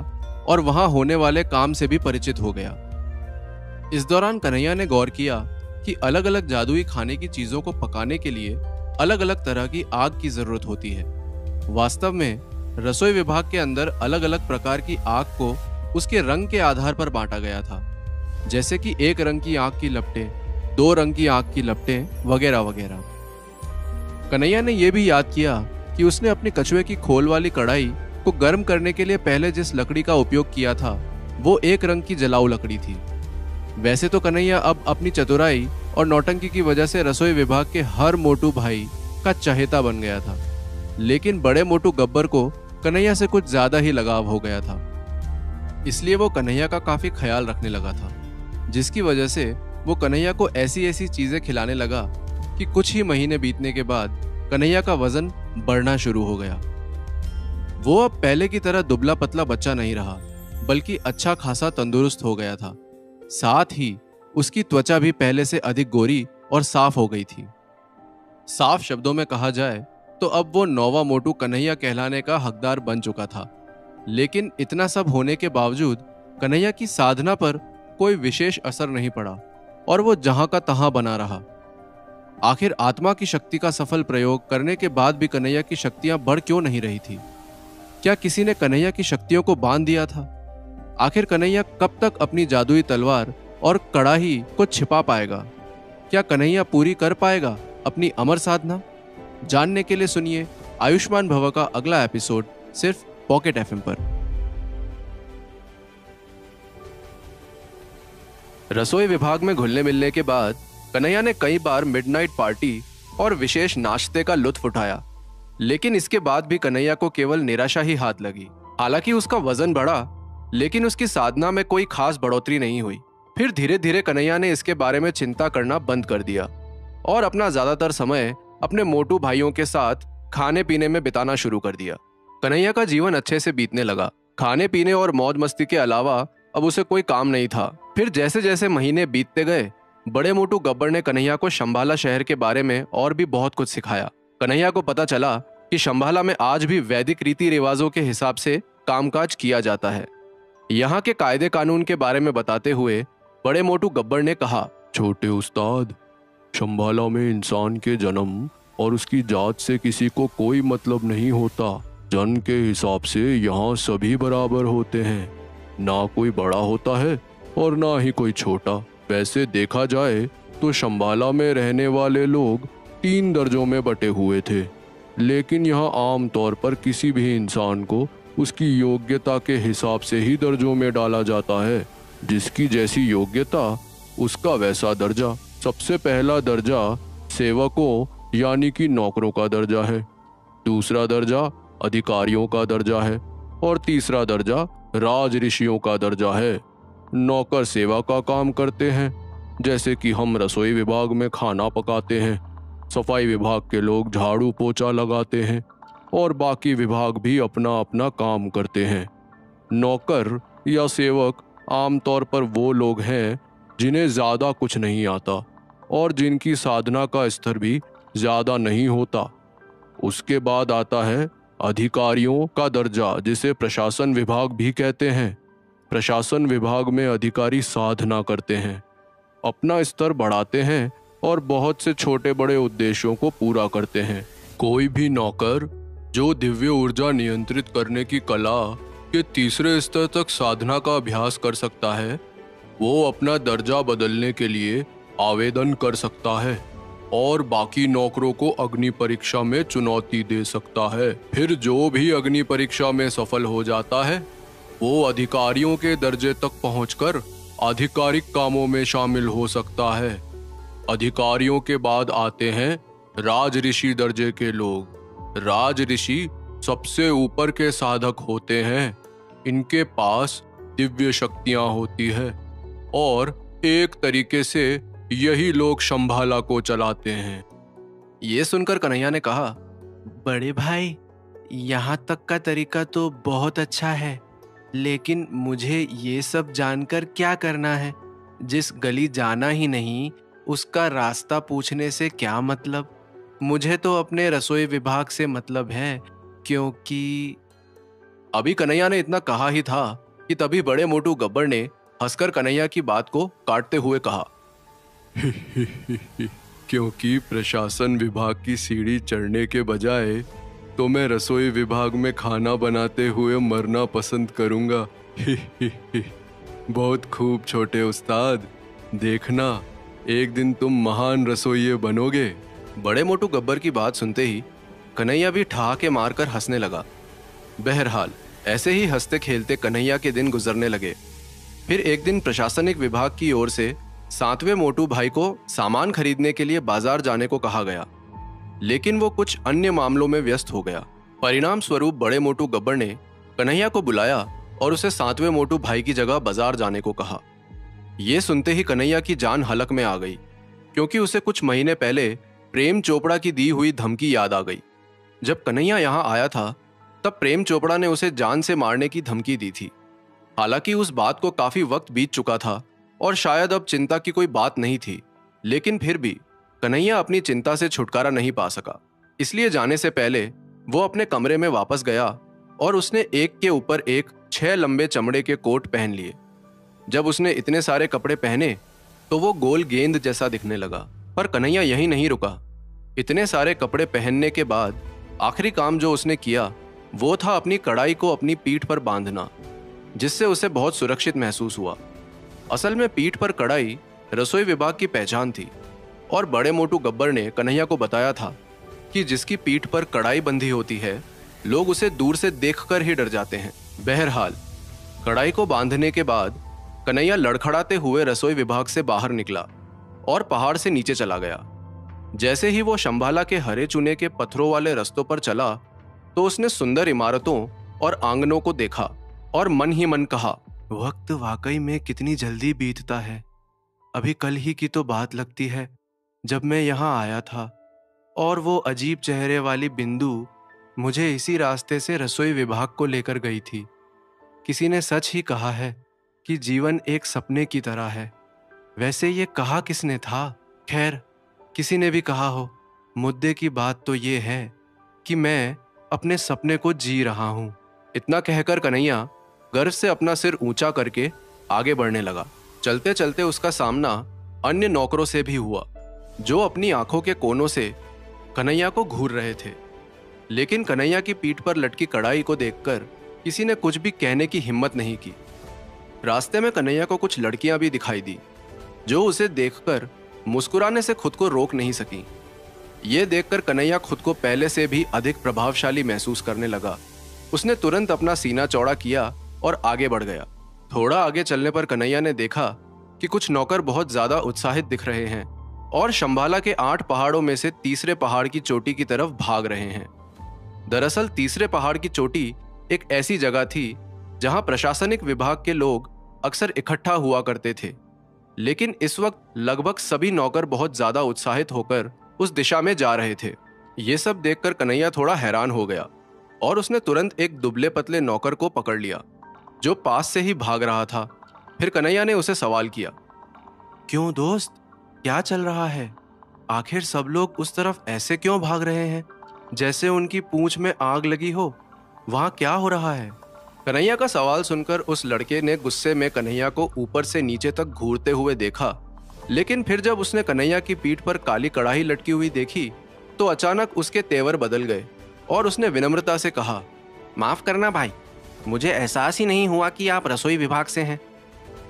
और वहां होने वाले काम से भी परिचित हो गया। इस दौरान कन्हैया ने गौर किया कि अलग अलग जादुई खाने की चीजों को पकाने के लिए अलग अलग तरह की आग की जरूरत होती है। वास्तव में रसोई विभाग के अंदर अलग अलग प्रकार की आग को उसके रंग के आधार पर बांटा गया था, जैसे कि एक रंग की आग की लपटें, दो रंग की आग की लपटें वगैरह वगैरह। कन्हैया ने यह भी याद किया कि उसने अपनी कछुए की खोल वाली कढ़ाई को गर्म करने के लिए पहले जिस लकड़ी का उपयोग किया था, वो एक रंग की जलाऊ लकड़ी थी। वैसे तो कन्हैया अब अपनी चतुराई और नौटंकी की वजह से रसोई विभाग के हर मोटू भाई का चहेता बन गया था, लेकिन बड़े मोटू गब्बर को कन्हैया से कुछ ज्यादा ही लगाव हो गया था। इसलिए वो कन्हैया का काफी ख्याल रखने लगा था, जिसकी वजह से वो कन्हैया को ऐसी ऐसी चीजें खिलाने लगा कि कुछ ही महीने बीतने के बाद कन्हैया का वजन बढ़ना शुरू हो गया। वो अब पहले की तरह दुबला पतला बच्चा नहीं रहा, बल्कि अच्छा खासा तंदुरुस्त हो गया था। साथ ही उसकी त्वचा भी पहले से अधिक गोरी और साफ हो गई थी। साफ शब्दों में कहा जाए तो अब वो नौवा मोटू कन्हैया कहलाने का हकदार बन चुका था। लेकिन इतना सब होने के बावजूद कन्हैया की साधना पर कोई विशेष असर नहीं पड़ा और वो जहां का तहां बना रहा। आखिर आत्मा की शक्ति का सफल प्रयोग करने के बाद भी कन्हैया की शक्तियां बढ़ क्यों नहीं रही थी? क्या किसी ने कन्हैया की शक्तियों को बांध दिया था? आखिर कन्हैया कब तक अपनी जादुई तलवार और कड़ाही को छिपा पाएगा? क्या कन्हैया पूरी कर पाएगा अपनी अमर साधना? जानने के लिए सुनिए आयुष्मान भव का अगला एपिसोड सिर्फ पॉकेट एफएम पर। रसोई विभाग में घुलने मिलने के बाद कन्हैया ने कई बार मिडनाइट पार्टी और विशेष नाश्ते का लुत्फ उठाया, लेकिन इसके बाद भी कन्हैया को केवल निराशा ही हाथ लगी। हालांकि उसका वजन बढ़ा, लेकिन उसकी साधना में कोई खास बढ़ोतरी नहीं हुई। फिर धीरे धीरे कन्हैया ने इसके बारे में चिंता करना बंद कर दिया और अपना ज्यादातर समय अपने मोटू भाइयों के साथ खाने पीने में बिताना शुरू कर दिया। कन्हैया का जीवन अच्छे से बीतने लगा। खाने पीने और मौज मस्ती के अलावा अब उसे कोई काम नहीं था। फिर जैसे जैसे महीने बीतते गए, बड़े मोटू गब्बर ने कन्हैया को शंभाला शहर के बारे में और भी बहुत कुछ सिखाया। कन्हैया को पता चला कि शंभाला में आज भी वैदिक रीति रिवाजों के हिसाब से कामकाज किया जाता है। यहाँ के कायदे कानून के बारे में बताते हुए बड़े मोटू गब्बर ने कहा, छोटे उस्ताद, शंभाला में इंसान के जन्म और उसकी जात से किसी को कोई मतलब नहीं होता। जन्म के हिसाब से यहाँ सभी बराबर होते हैं, ना कोई बड़ा होता है और ना ही कोई छोटा। वैसे देखा जाए तो शंभाला में रहने वाले लोग 3 दर्जों में बटे हुए थे, लेकिन यहाँ आम तौर पर किसी भी इंसान को उसकी योग्यता के हिसाब से ही दर्जों में डाला जाता है। जिसकी जैसी योग्यता उसका वैसा दर्जा। सबसे पहला दर्जा सेवकों यानी कि नौकरों का दर्जा है, दूसरा दर्जा अधिकारियों का दर्जा है और तीसरा दर्जा राज ऋषियों का दर्जा है। नौकर सेवा का काम करते हैं, जैसे कि हम रसोई विभाग में खाना पकाते हैं, सफाई विभाग के लोग झाड़ू पोछा लगाते हैं और बाकी विभाग भी अपना अपना काम करते हैं। नौकर या सेवक आमतौर पर वो लोग हैं जिन्हें ज़्यादा कुछ नहीं आता और जिनकी साधना का स्तर भी ज़्यादा नहीं होता। उसके बाद आता है अधिकारियों का दर्जा, जिसे प्रशासन विभाग भी कहते हैं। प्रशासन विभाग में अधिकारी साधना करते हैं, अपना स्तर बढ़ाते हैं और बहुत से छोटे बड़े उद्देश्यों को पूरा करते हैं। कोई भी नौकर जो दिव्य ऊर्जा नियंत्रित करने की कला के तीसरे स्तर तक साधना का अभ्यास कर सकता है, वो अपना दर्जा बदलने के लिए आवेदन कर सकता है और बाकी नौकरों को अग्नि परीक्षा में चुनौती दे सकता है। फिर जो भी अग्नि परीक्षा में सफल हो जाता है, वो अधिकारियों के दर्जे तक पहुंचकर आधिकारिक कामों में शामिल हो सकता है। अधिकारियों के बाद आते हैं राज ऋषि दर्जे के लोग। राज ऋषि सबसे ऊपर के साधक होते हैं। इनके पास दिव्य शक्तियां होती है और एक तरीके से यही लोग शंभाला को चलाते हैं। ये सुनकर कन्हैया ने कहा, बड़े भाई, यहाँ तक का तरीका तो बहुत अच्छा है, लेकिन मुझे ये सब जानकर क्या करना है? जिस गली जाना ही नहीं उसका रास्ता पूछने से क्या मतलब? मुझे तो अपने रसोई विभाग से मतलब है, क्योंकि अभी कन्हैया ने इतना कहा ही था कि तभी बड़े मोटू गब्बर ने हंसकर कन्हैया की बात को काटते हुए कहा, क्योंकि प्रशासन विभाग की सीढ़ी चढ़ने के बजाय तो मैं रसोई विभाग में खाना बनाते हुए मरना पसंद करूंगा। बहुत खूब छोटे उस्ताद, देखना एक दिन तुम महान रसोइये बनोगे। बड़े मोटू गब्बर की बात सुनते ही कन्हैया भी ठहाके मारकर हंसने लगा। बहरहाल ऐसे ही हंसते खेलते कन्हैया के दिन गुजरने लगे। फिर एक दिन प्रशासनिक विभाग की ओर से 7वें मोटू भाई को सामान खरीदने के लिए बाजार जाने को कहा गया, लेकिन वो कुछ अन्य मामलों में व्यस्त हो गया। परिणाम स्वरूप बड़े मोटू गब्बर ने कन्हैया को बुलाया और उसे 7वें मोटू भाई की जगह बाजार जाने को कहा। ये सुनते ही कन्हैया की जान हलक में आ गई, क्योंकि उसे कुछ महीने पहले प्रेम चोपड़ा की दी हुई धमकी याद आ गई। जब कन्हैया यहाँ आया था तब प्रेम चोपड़ा ने उसे जान से मारने की धमकी दी थी। हालांकि उस बात को काफी वक्त बीत चुका था और शायद अब चिंता की कोई बात नहीं थी, लेकिन फिर भी कन्हैया अपनी चिंता से छुटकारा नहीं पा सका। इसलिए जाने से पहले वो अपने कमरे में वापस गया और उसने एक के ऊपर एक 6 लंबे चमड़े के कोट पहन लिए। जब उसने इतने सारे कपड़े पहने तो वो गोल गेंद जैसा दिखने लगा। पर कन्हैया यहीं नहीं रुका। इतने सारे कपड़े पहनने के बाद आखिरी काम जो उसने किया वो था अपनी कड़ाई को अपनी पीठ पर बांधना, जिससे उसे बहुत सुरक्षित महसूस हुआ। असल में पीठ पर कड़ाई रसोई विभाग की पहचान थी और बड़े मोटू गब्बर ने कन्हैया को बताया था कि जिसकी पीठ पर कड़ाई बंधी होती है लोग उसे दूर से देखकर ही डर जाते हैं। बहरहाल कड़ाई को बांधने के बाद कन्हैया लड़खड़ाते हुए रसोई विभाग से बाहर निकला और पहाड़ से नीचे चला गया। जैसे ही वो शंभाला के हरे चूने के पत्थरों वाले रस्तों पर चला तो उसने सुंदर इमारतों और आंगनों को देखा और मन ही मन कहा, वक्त वाकई में कितनी जल्दी बीतता है। अभी कल ही की तो बात लगती है जब मैं यहाँ आया था और वो अजीब चेहरे वाली बिंदु मुझे इसी रास्ते से रसोई विभाग को लेकर गई थी। किसी ने सच ही कहा है कि जीवन एक सपने की तरह है। वैसे ये कहा किसने था? खैर, किसी ने भी कहा हो, मुद्दे की बात तो ये है कि मैं अपने सपने को जी रहा हूँ। इतना कहकर कन्हैया गर्व से अपना सिर ऊंचा करके आगे बढ़ने लगा। चलते चलते उसका सामना अन्य नौकरों से भी हुआ, जो अपनी आंखों के कोनों से कन्हैया को घूर रहे थे। लेकिन कन्हैया की पीठ पर लटकी कड़ाई को देखकर किसी ने कुछ भी कहने की हिम्मत नहीं की। रास्ते में कन्हैया को कुछ लड़कियां भी दिखाई दी, जो उसे देखकर मुस्कुराने से खुद को रोक नहीं सकी। ये देखकर कन्हैया खुद को पहले से भी अधिक प्रभावशाली महसूस करने लगा। उसने तुरंत अपना सीना चौड़ा किया और आगे बढ़ गया। थोड़ा आगे चलने पर कन्हैया ने देखा कि कुछ नौकर बहुत ज्यादा उत्साहित दिख रहे हैं और शंभाला के 8 पहाड़ों में से तीसरे पहाड़ की चोटी की तरफ भाग रहे हैं। दरअसल तीसरे पहाड़ की चोटी एक ऐसी जगह थी जहां प्रशासनिक विभाग के लोग अक्सर इकट्ठा हुआ करते थे। लेकिन इस वक्त लगभग सभी नौकर बहुत ज्यादा उत्साहित होकर उस दिशा में जा रहे थे। ये सब देखकर कन्हैया थोड़ा हैरान हो गया और उसने तुरंत एक दुबले पतले नौकर को पकड़ लिया, जो पास से ही भाग रहा था। फिर कन्हैया ने उसे सवाल किया, क्यों दोस्त, क्या चल रहा है? आखिर सब लोग उस तरफ ऐसे क्यों भाग रहे हैं जैसे उनकी पूंछ में आग लगी हो? वहां क्या हो रहा है? कन्हैया का सवाल सुनकर उस लड़के ने गुस्से में कन्हैया को ऊपर से नीचे तक घूरते हुए देखा। लेकिन फिर जब उसने कन्हैया की पीठ पर काली कड़ाही लटकी हुई देखी तो अचानक उसके तेवर बदल गए और उसने विनम्रता से कहा, माफ करना भाई, मुझे एहसास ही नहीं हुआ कि आप रसोई विभाग से हैं।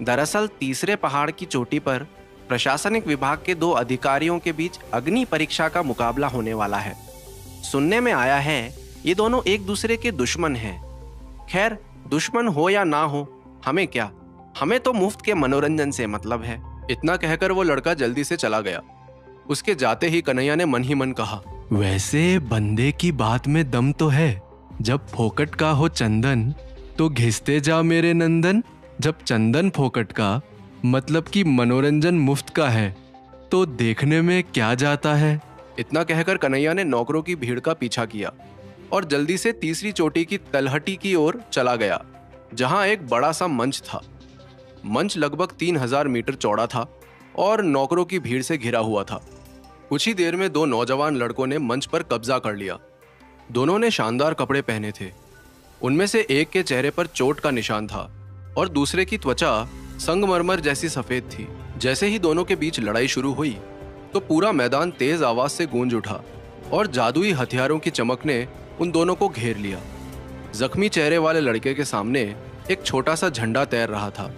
दरअसल तीसरे पहाड़ की चोटी पर प्रशासनिक विभाग के 2 अधिकारियों के बीच अग्नि परीक्षा का मुकाबला होने वाला है। सुनने में आया है ये दोनों एक दूसरे के दुश्मन हैं। खैर, दुश्मन हो या ना हो, हमें क्या, हमें तो मुफ्त के मनोरंजन से मतलब है। इतना कहकर वो लड़का जल्दी से चला गया। उसके जाते ही कन्हैया ने मन ही मन कहा, वैसे बंदे की बात में दम तो है। जब फोकट का हो चंदन तो घिसते जा मेरे नंदन। जब चंदन फोकट का मतलब कि मनोरंजन मुफ्त का है तो देखने में क्या जाता है। इतना कहकर कन्हैया ने नौकरों की भीड़ का पीछा किया और जल्दी से तीसरी चोटी की तलहटी की ओर चला गया, जहां एक बड़ा सा मंच था। मंच लगभग 3000 मीटर चौड़ा था और नौकरों की भीड़ से घिरा हुआ था। कुछ ही देर में 2 नौजवान लड़कों ने मंच पर कब्जा कर लिया। दोनों ने शानदार कपड़े पहने थे। उनमें से एक के चेहरे पर चोट का निशान था और दूसरे की त्वचा संगमरमर जैसी सफेद थी। जैसे ही दोनों के बीच लड़ाई शुरू हुई तो पूरा मैदान तेज आवाज से गूंज उठा और जादुई हथियारों की चमक ने उन दोनों को घेर लिया। जख्मी चेहरे वाले लड़के के सामने एक छोटा सा झंडा तैर रहा था,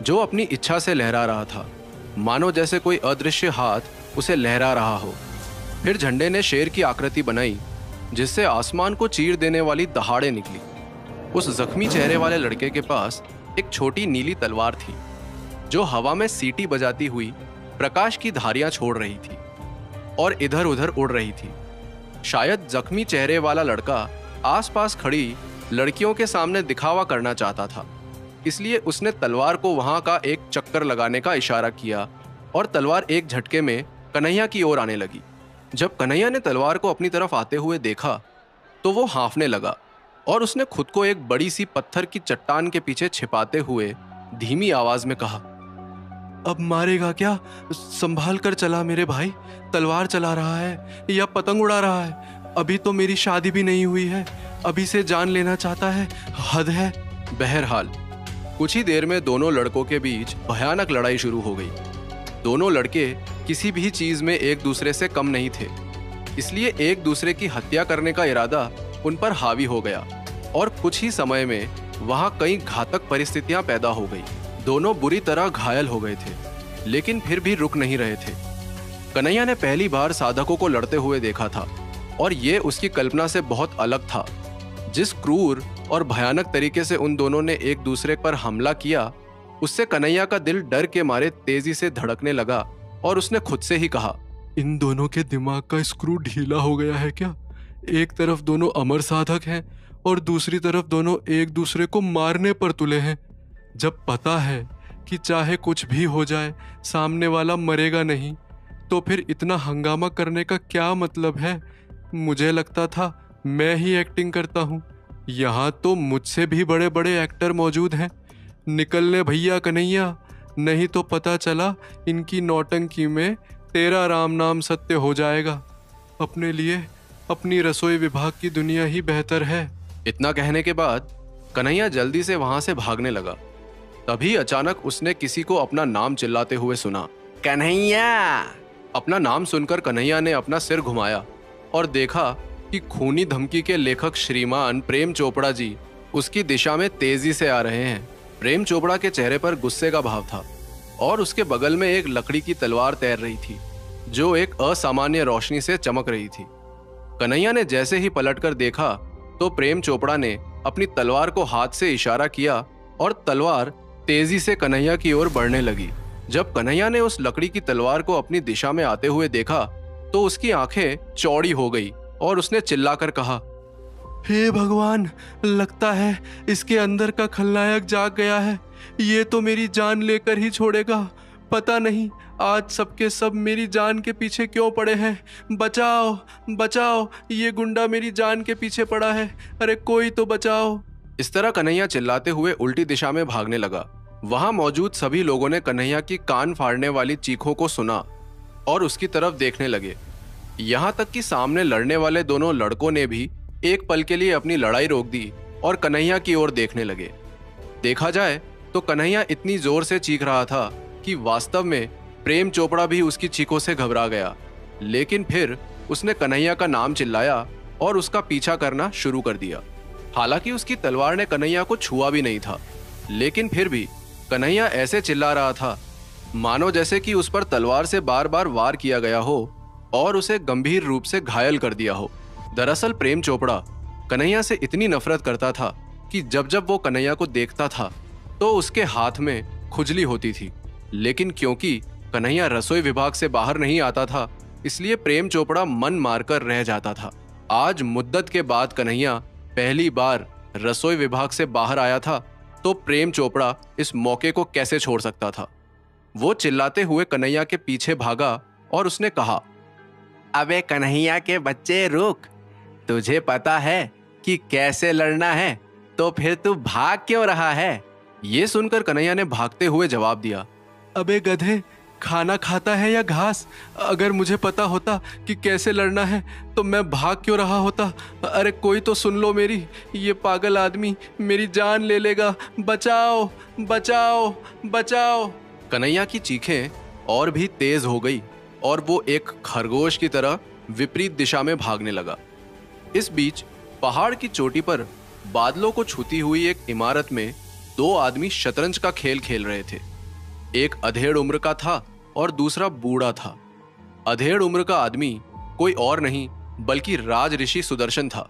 जो अपनी इच्छा से लहरा रहा था, मानो जैसे कोई अदृश्य हाथ उसे लहरा रहा हो। फिर झंडे ने शेर की आकृति बनाई, जिससे आसमान को चीर देने वाली दहाड़ें निकली। उस जख्मी चेहरे वाले लड़के के पास एक छोटी नीली तलवार थी, जो हवा में सीटी बजाती हुई प्रकाश की धारियां छोड़ रही थी और इधर उधर उड़ रही थी। शायद जख्मी चेहरे वाला लड़का आसपास खड़ी लड़कियों के सामने दिखावा करना चाहता था, इसलिए उसने तलवार को वहां का एक चक्कर लगाने का इशारा किया और तलवार एक झटके में कन्हैया की ओर आने लगी। जब कन्हैया ने तलवार को अपनी तरफ आते हुए देखा तो वो हाँफने लगा और उसने खुद को एक बड़ी सी पत्थर की चट्टान के पीछे छिपाते हुए धीमी आवाज में कहा, अब मारेगा क्या? संभाल कर चला मेरे भाई। तलवार चला रहा है या पतंग उड़ा रहा है? अभी तो मेरी शादी भी नहीं हुई है, अभी से जान लेना चाहता है, हद है। बहरहाल कुछ ही देर में दोनों लड़कों के बीच भयानक लड़ाई शुरू हो गई। दोनों लड़के किसी भी चीज में एक दूसरे से कम नहीं थे, इसलिए एक दूसरे की हत्या करने का इरादा उन पर हावी हो गया और कुछ ही समय में वहां कई घातक परिस्थितियां पैदा हो गई। दोनों बुरी तरह घायल हो गए थे, लेकिन फिर भी रुक नहीं रहे थे। कन्हैया ने पहली बार साधकों को लड़ते हुए देखा था और ये उसकी कल्पना से बहुत अलग था। जिस क्रूर और भयानक तरीके से उन दोनों ने एक दूसरे पर हमला किया, उससे कन्हैया का दिल डर के मारे तेजी से धड़कने लगा और उसने खुद से ही कहा, इन दोनों के दिमाग का स्क्रू ढीला हो गया है क्या? एक तरफ दोनों अमर साधक हैं और दूसरी तरफ दोनों एक दूसरे को मारने पर तुले हैं। जब पता है कि चाहे कुछ भी हो जाए सामने वाला मरेगा नहीं, तो फिर इतना हंगामा करने का क्या मतलब है? मुझे लगता था मैं ही एक्टिंग करता हूँ। यहाँ तो मुझसे भी बड़े बड़े एक्टर मौजूद हैं। निकल ले भैया कन्हैया, नहीं तो पता चला इनकी नौटंकी में तेरा राम नाम सत्य हो जाएगा। अपने लिए अपनी रसोई विभाग की दुनिया ही बेहतर है। इतना कहने के बाद कन्हैया जल्दी से वहां से भागने लगा। तभी अचानक उसने किसी को अपना नाम चिल्लाते हुए सुना, कन्हैया। अपना नाम सुनकर कन्हैया ने अपना सिर घुमाया और देखा कि खूनी धमकी के लेखक श्रीमान प्रेम चोपड़ा जी उसकी दिशा में तेजी से आ रहे हैं। प्रेम चोपड़ा के चेहरे पर गुस्से का भाव था और उसके बगल में एक लकड़ी की तलवार तैर रही थी जो एक असामान्य रोशनी से चमक रही थी। कन्हैया ने जैसे ही पलटकर देखा तो प्रेम चोपड़ा ने अपनी तलवार को हाथ से इशारा किया और तलवार तेजी से कन्हैया की ओर बढ़ने लगी। जब कन्हैया ने उस लकड़ी की तलवार को अपनी दिशा में आते हुए देखा तो उसकी आंखें चौड़ी हो गई और उसने चिल्लाकर कहा, हे भगवान, लगता है इसके अंदर का खलनायक जाग गया है। ये तो मेरी जान लेकर ही छोड़ेगा। पता नहीं आज सबके सब मेरी जान के पीछे क्यों पड़े हैं। बचाओ बचाओ, ये गुंडा मेरी जान के पीछे पड़ा है। अरे कोई तो बचाओ। इस तरह कन्हैया चिल्लाते हुए उल्टी दिशा में भागने लगा। वहां मौजूद सभी लोगों ने कन्हैया की कान फाड़ने वाली चीखों को सुना और उसकी तरफ देखने लगे। यहाँ तक कि सामने लड़ने वाले दोनों लड़कों ने भी एक पल के लिए अपनी लड़ाई रोक दी और कन्हैया की ओर देखने लगे। देखा जाए तो कन्हैया इतनी जोर से चीख रहा था कि वास्तव में प्रेम चोपड़ा भी उसकी चीखों से घबरा गया। लेकिन फिर उसने कन्हैया का नाम चिल्लाया और उसका पीछा करना शुरू कर दिया। हालांकि उसकी तलवार ने कन्हैया को छुआ भी नहीं था, लेकिन फिर भी कन्हैया ऐसे चिल्ला रहा था मानो जैसे कि उस पर तलवार से बार बार वार किया गया हो और उसे गंभीर रूप से घायल कर दिया हो। दरअसल प्रेम चोपड़ा कन्हैया से इतनी नफरत करता था कि जब जब वो कन्हैया को देखता था तो उसके हाथ में खुजली होती थी। लेकिन क्योंकि कन्हैया रसोई विभाग से बाहर नहीं आता था, इसलिए प्रेम चोपड़ा मन मारकर रह जाता था। आज मुद्दत के बाद कन्हैया पहली बार रसोई विभाग से बाहर आया था, तो प्रेम चोपड़ा इस मौके को कैसे छोड़ सकता था। वो चिल्लाते हुए कन्हैया के पीछे भागा और उसने कहा, अबे कन्हैया के बच्चे रुक, तुझे पता है कि कैसे लड़ना है, तो फिर तू भाग क्यों रहा है? ये सुनकर कन्हैया ने भागते हुए जवाब दिया, अबे गधे, खाना खाता है या घास? अगर मुझे पता होता कि कैसे लड़ना है तो मैं भाग क्यों रहा होता? अरे कोई तो सुन लो मेरी, ये पागल आदमी मेरी जान ले लेगा। बचाओ बचाओ बचाओ। कन्हैया की चीखें और भी तेज हो गई और वो एक खरगोश की तरह विपरीत दिशा में भागने लगा। इस बीच पहाड़ की चोटी पर बादलों को छूती हुई एक इमारत में दो आदमी शतरंज का खेल खेल रहे थे। एक अधेड़ उम्र का था और दूसरा बूढ़ा था। अधेड़ उम्र का आदमी कोई और नहीं बल्कि राज ऋषि सुदर्शन था।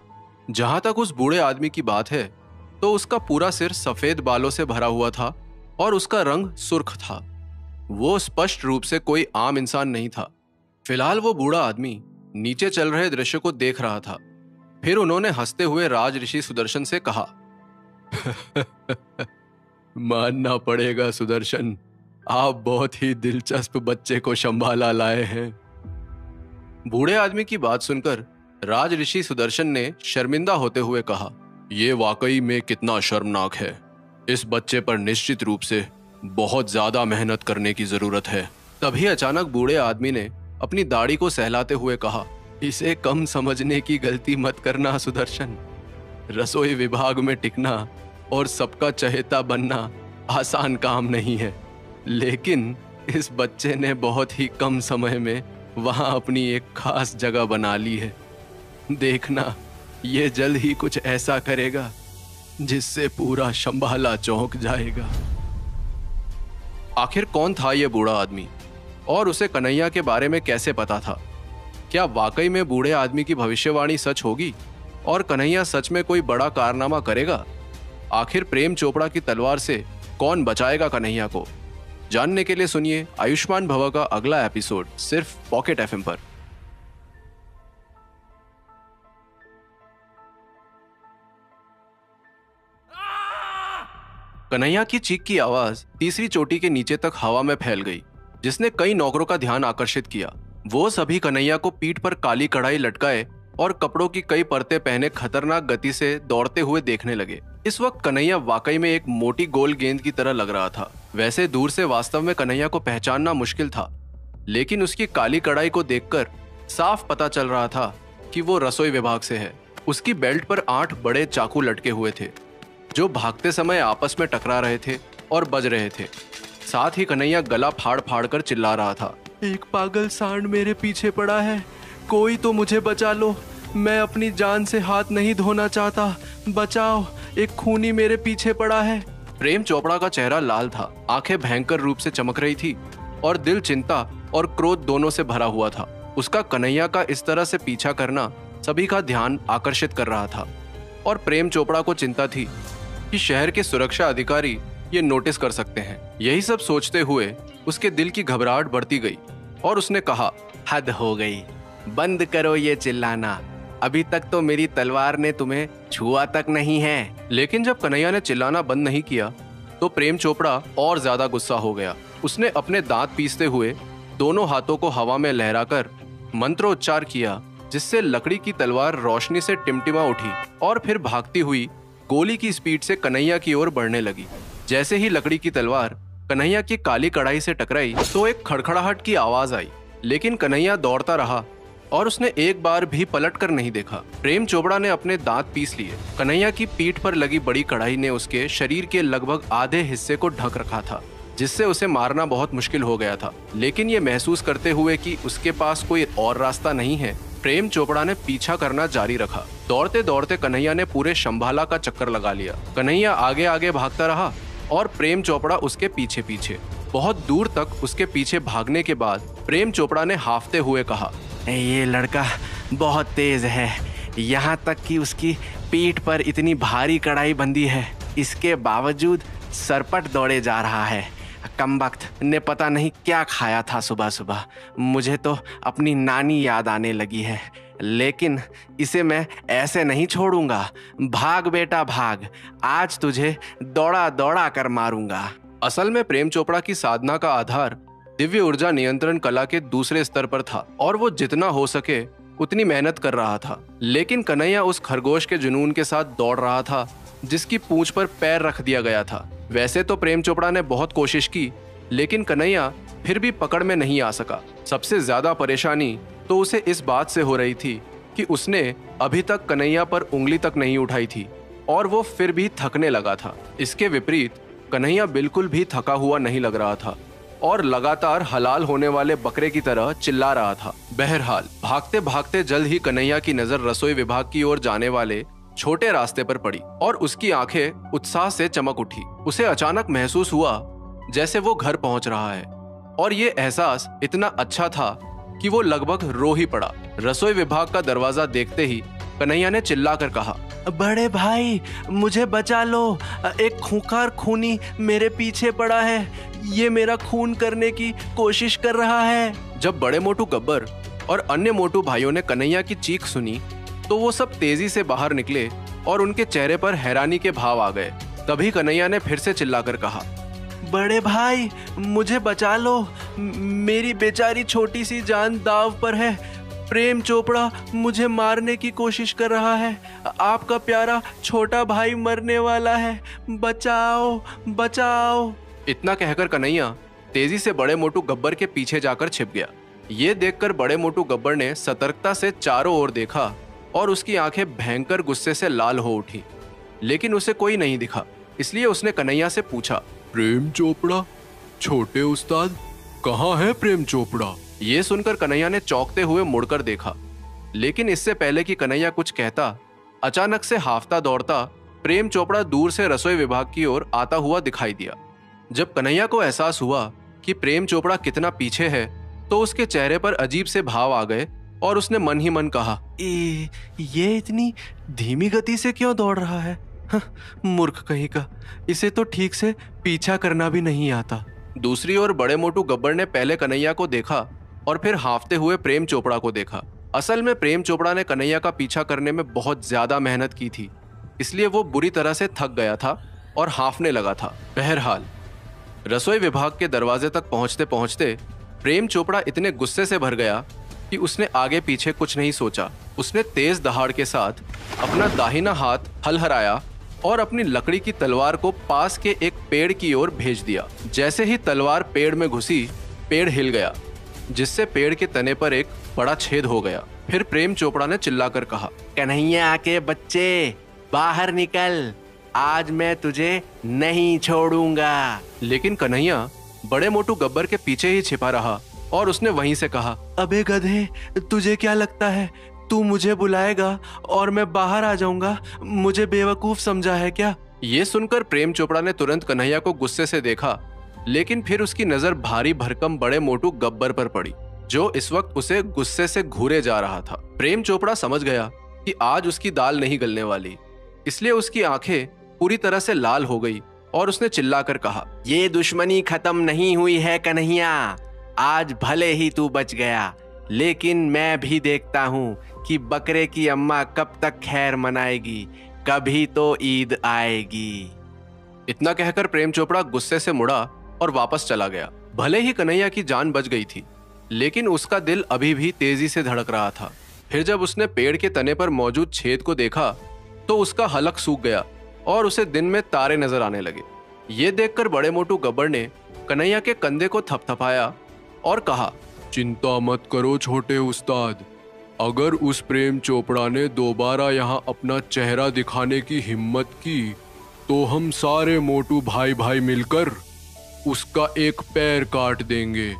जहां तक उस बूढ़े आदमी की बात है तो उसका पूरा सिर सफेद बालों से भरा हुआ था और उसका रंग सुर्ख था। वो स्पष्ट रूप से कोई आम इंसान नहीं था। फिलहाल वो बूढ़ा आदमी नीचे चल रहे दृश्य को देख रहा था। फिर उन्होंने हंसते हुए राज ऋषि सुदर्शन से कहा, मानना पड़ेगा सुदर्शन, आप बहुत ही दिलचस्प बच्चे को संभाला लाए हैं। बूढ़े आदमी की बात सुनकर राज ऋषि सुदर्शन ने शर्मिंदा होते हुए कहा, यह वाकई में कितना शर्मनाक है। इस बच्चे पर निश्चित रूप से बहुत ज्यादा मेहनत करने की जरूरत है। तभी अचानक बूढ़े आदमी ने अपनी दाढ़ी को सहलाते हुए कहा, इसे कम समझने की गलती मत करना सुदर्शन। रसोई विभाग में टिकना और सबका चहेता बनना आसान काम नहीं है, लेकिन इस बच्चे ने बहुत ही कम समय में वहां अपनी एक खास जगह बना ली है। देखना, ये जल्द ही कुछ ऐसा करेगा जिससे पूरा शंभाला चौंक जाएगा। आखिर कौन था ये बूढ़ा आदमी और उसे कन्हैया के बारे में कैसे पता था? क्या वाकई में बूढ़े आदमी की भविष्यवाणी सच होगी और कन्हैया सच में कोई बड़ा कारनामा करेगा? आखिर प्रेम चोपड़ा की तलवार से कौन बचाएगा कन्हैया को? जानने के लिए सुनिए आयुष्मान भवा का अगला एपिसोड सिर्फ पॉकेट एफएम पर। कन्हैया की चीख की आवाज तीसरी चोटी के नीचे तक हवा में फैल गई, जिसने कई नौकरों का ध्यान आकर्षित किया। वो सभी कन्हैया को पीठ पर काली कढ़ाई लटकाए और कपड़ों की कई परतें पहने खतरनाक गति से दौड़ते हुए देखने लगे। इस वक्त कन्हैया वाकई में एक मोटी गोल गेंद की तरह लग रहा था। वैसे दूर से वास्तव में कन्हैया को पहचानना मुश्किल था, लेकिन उसकी काली कढ़ाई को देखकर साफ पता चल रहा था कि वो रसोई विभाग से है। उसकी बेल्ट पर 8 बड़े चाकू लटके हुए थे, जो भागते समय आपस में टकरा रहे थे और बज रहे थे। साथ ही कन्हैया गला फाड़ फाड़ कर चिल्ला रहा था, एक पागल सांड मेरे पीछे पड़ा है, कोई तो मुझे बचा लो, मैं अपनी जान से हाथ नहीं धोना चाहता, बचाओ, एक खूनी मेरे पीछे पड़ा है। प्रेम चोपड़ा का चेहरा लाल था, आंखें भयंकर रूप से चमक रही थी और दिल चिंता और क्रोध दोनों से भरा हुआ था। उसका कन्हैया का इस तरह से पीछा करना सभी का ध्यान आकर्षित कर रहा था और प्रेम चोपड़ा को चिंता थी कि शहर के सुरक्षा अधिकारी ये नोटिस कर सकते हैं। यही सब सोचते हुए उसके दिल की घबराहट बढ़ती गई और उसने कहा, हद हो गई, बंद करो ये चिल्लाना, अभी तक तो मेरी तलवार ने तुम्हें छुआ तक नहीं है। लेकिन जब कन्हैया ने चिल्लाना बंद नहीं किया तो प्रेम चोपड़ा और ज्यादा गुस्सा हो गया। उसने अपने दांत पीसते हुए दोनों हाथों को हवा में लहराकर मंत्रोच्चार किया, जिससे लकड़ी की तलवार रोशनी से टिमटिमा उठी और फिर भागती हुई गोली की स्पीड से कन्हैया की ओर बढ़ने लगी। जैसे ही लकड़ी की तलवार कन्हैया की काली कढ़ाई से टकराई तो एक खड़खड़ाहट की आवाज आई, लेकिन कन्हैया दौड़ता रहा और उसने एक बार भी पलट कर नहीं देखा। प्रेम चोपड़ा ने अपने दांत पीस लिए। कन्हैया की पीठ पर लगी बड़ी कढ़ाई ने उसके शरीर के लगभग आधे हिस्से को ढक रखा था, जिससे उसे मारना बहुत मुश्किल हो गया था। लेकिन ये महसूस करते हुए कि उसके पास कोई और रास्ता नहीं है, प्रेम चोपड़ा ने पीछा करना जारी रखा। दौड़ते दौड़ते कन्हैया ने पूरे शंभाला का चक्कर लगा लिया। कन्हैया आगे आगे भागता रहा और प्रेम चोपड़ा उसके पीछे पीछे। बहुत दूर तक उसके पीछे भागने के बाद प्रेम चोपड़ा ने हाफते हुए कहा, ये लड़का बहुत तेज है, यहाँ तक कि उसकी पीठ पर इतनी भारी कढ़ाई बंधी है, इसके बावजूद सरपट दौड़े जा रहा है। कमबख्त ने पता नहीं क्या खाया था सुबह सुबह, मुझे तो अपनी नानी याद आने लगी है, लेकिन इसे मैं ऐसे नहीं छोड़ूंगा। भाग बेटा भाग, आज तुझे दौड़ा दौड़ा कर मारूंगा। असल में प्रेम चोपड़ा की साधना का आधार दिव्य ऊर्जा नियंत्रण कला के दूसरे स्तर पर था और वो जितना हो सके उतनी मेहनत कर रहा था। लेकिन कन्हैया उस खरगोश के जुनून के साथ दौड़ रहा था जिसकी पूंछ पर पैर रख दिया गया था। वैसे तो प्रेम चोपड़ा ने बहुत कोशिश की, लेकिन कन्हैया फिर भी पकड़ में नहीं आ सका। सबसे ज्यादा परेशानी तो उसे इस बात से हो रही थी कि उसने अभी तक कन्हैया पर उंगली तक नहीं उठाई थी और वो फिर भी थकने लगा था। इसके विपरीत कन्हैया बिल्कुल भी थका हुआ नहीं लग रहा था और लगातार हलाल होने वाले बकरे की तरह चिल्ला रहा था। बहरहाल भागते भागते जल्द ही कन्हैया की नजर रसोई विभाग की ओर जाने वाले छोटे रास्ते पर पड़ी और उसकी आंखें उत्साह से चमक उठी। उसे अचानक महसूस हुआ जैसे वो घर पहुंच रहा है और ये एहसास इतना अच्छा था कि वो लगभग रो ही पड़ा। रसोई विभाग का दरवाजा देखते ही कन्हैया ने चिल्लाकर कहा, बड़े भाई मुझे बचा लो, एक खूंखार खूनी मेरे पीछे पड़ा है, ये मेरा खून करने की कोशिश कर रहा है। जब बड़े मोटू गब्बर और अन्य मोटू भाइयों ने कन्हैया की चीख सुनी तो वो सब तेजी से बाहर निकले और उनके चेहरे पर हैरानी के भाव आ गए। तभी कन्हैया ने फिर से चिल्लाकर कहा, बड़े भाई मुझे बचा लो, मेरी बेचारी छोटी सी जान दाव पर है, प्रेम चोपड़ा मुझे मारने की कोशिश कर रहा है, आपका प्यारा छोटा भाई मरने वाला है, बचाओ बचाओ। इतना कहकर कन्हैया तेजी से बड़े मोटू गब्बर के पीछे जाकर छिप गया। ये देखकर बड़े मोटू गब्बर ने सतर्कता से चारों ओर देखा और उसकी आंखें भयंकर गुस्से से लाल हो उठी, लेकिन उसे कोई नहीं दिखा। इसलिए उसने कन्हैया से पूछा, प्रेम चोपड़ा, छोटे उस्ताद, कहाँ है प्रेम चोपड़ा? ये सुनकर कन्हैया ने चौंकते हुए मुड़कर देखा, लेकिन इससे पहले कि कन्हैया कुछ कहता, अचानक से हाफता दौड़ता प्रेम चोपड़ा दूर से रसोई विभाग की ओर आता हुआ दिखाई दिया। जब कन्हैया को एहसास हुआ कि प्रेम चोपड़ा कितना पीछे है तो उसके चेहरे पर अजीब से भाव आ गए और उसने मन ही मन कहा, ये इतनी धीमी गति से क्यों दौड़ रहा है? मूर्ख कहीं का, इसे तो ठीक से पीछा करना भी नहीं आता। दूसरी ओर बड़े मोटू गब्बर ने पहले कन्हैया को देखा और फिर हांफते हुए प्रेम चोपड़ा को देखा। असल में प्रेम चोपड़ा ने कन्हैया का पीछा करने में बहुत ज्यादा मेहनत की थी, इसलिए वो बुरी तरह से थक गया था और हांफने लगा था। बहरहाल रसोई विभाग के दरवाजे तक पहुंचते पहुंचते प्रेम चोपड़ा इतने गुस्से से भर गया कि उसने आगे पीछे कुछ नहीं सोचा। उसने तेज दहाड़ के साथ अपना दाहिना हाथ हलहराया और अपनी लकड़ी की तलवार को पास के एक पेड़ की ओर भेज दिया। जैसे ही तलवार पेड़ में घुसी, पेड़ हिल गया, जिससे पेड़ के तने पर एक बड़ा छेद हो गया। फिर प्रेम चोपड़ा ने चिल्लाकर कहा, कन्हैया के बच्चे, बाहर निकल, आज मैं तुझे नहीं छोड़ूंगा। लेकिन कन्हैया बड़े मोटू गब्बर के पीछे ही छिपा रहा और उसने वहीं से कहा, अबे गधे, तुझे क्या लगता है तू मुझे बुलाएगा और मैं बाहर आ जाऊंगा? मुझे बेवकूफ समझा है क्या? ये सुनकर प्रेम चोपड़ा ने तुरंत कन्हैया को गुस्से से देखा, लेकिन फिर उसकी नजर भारी भरकम बड़े मोटू गब्बर पर पड़ी, जो इस वक्त उसे गुस्से से घूरे जा रहा था। प्रेम चोपड़ा समझ गया कि आज उसकी दाल नहीं गलने वाली, इसलिए उसकी आंखें पूरी तरह से लाल हो गई और उसने चिल्लाकर कहा, ये दुश्मनी खत्म नहीं हुई है कन्हैया। आज भले ही तू बच गया, लेकिन मैं भी देखता हूँ कि बकरे की अम्मा कब तक खैर मनाएगी। कभी तो ईद आएगी। इतना कहकर प्रेम चोपड़ा गुस्से से मुड़ा और वापस चला गया। भले ही कन्हैया की जान बच गई थी, लेकिन उसका दिल अभी भी तेजी से धड़क रहा था। फिर जब उसने पेड़ के तने पर मौजूद छेद को देखा तो उसका हलक सूख गया और उसे दिन में तारे नजर आने लगे। ये देखकर बड़े मोटू गब्बर ने कन्हैया के कंधे को थपथपाया और कहा, चिंता मत करो छोटे उस्ताद, अगर उस प्रेम चोपड़ा ने दोबारा यहाँ अपना चेहरा दिखाने की हिम्मत की तो हम सारे मोटू भाई भाई मिलकर उसका एक पैर काट देंगे।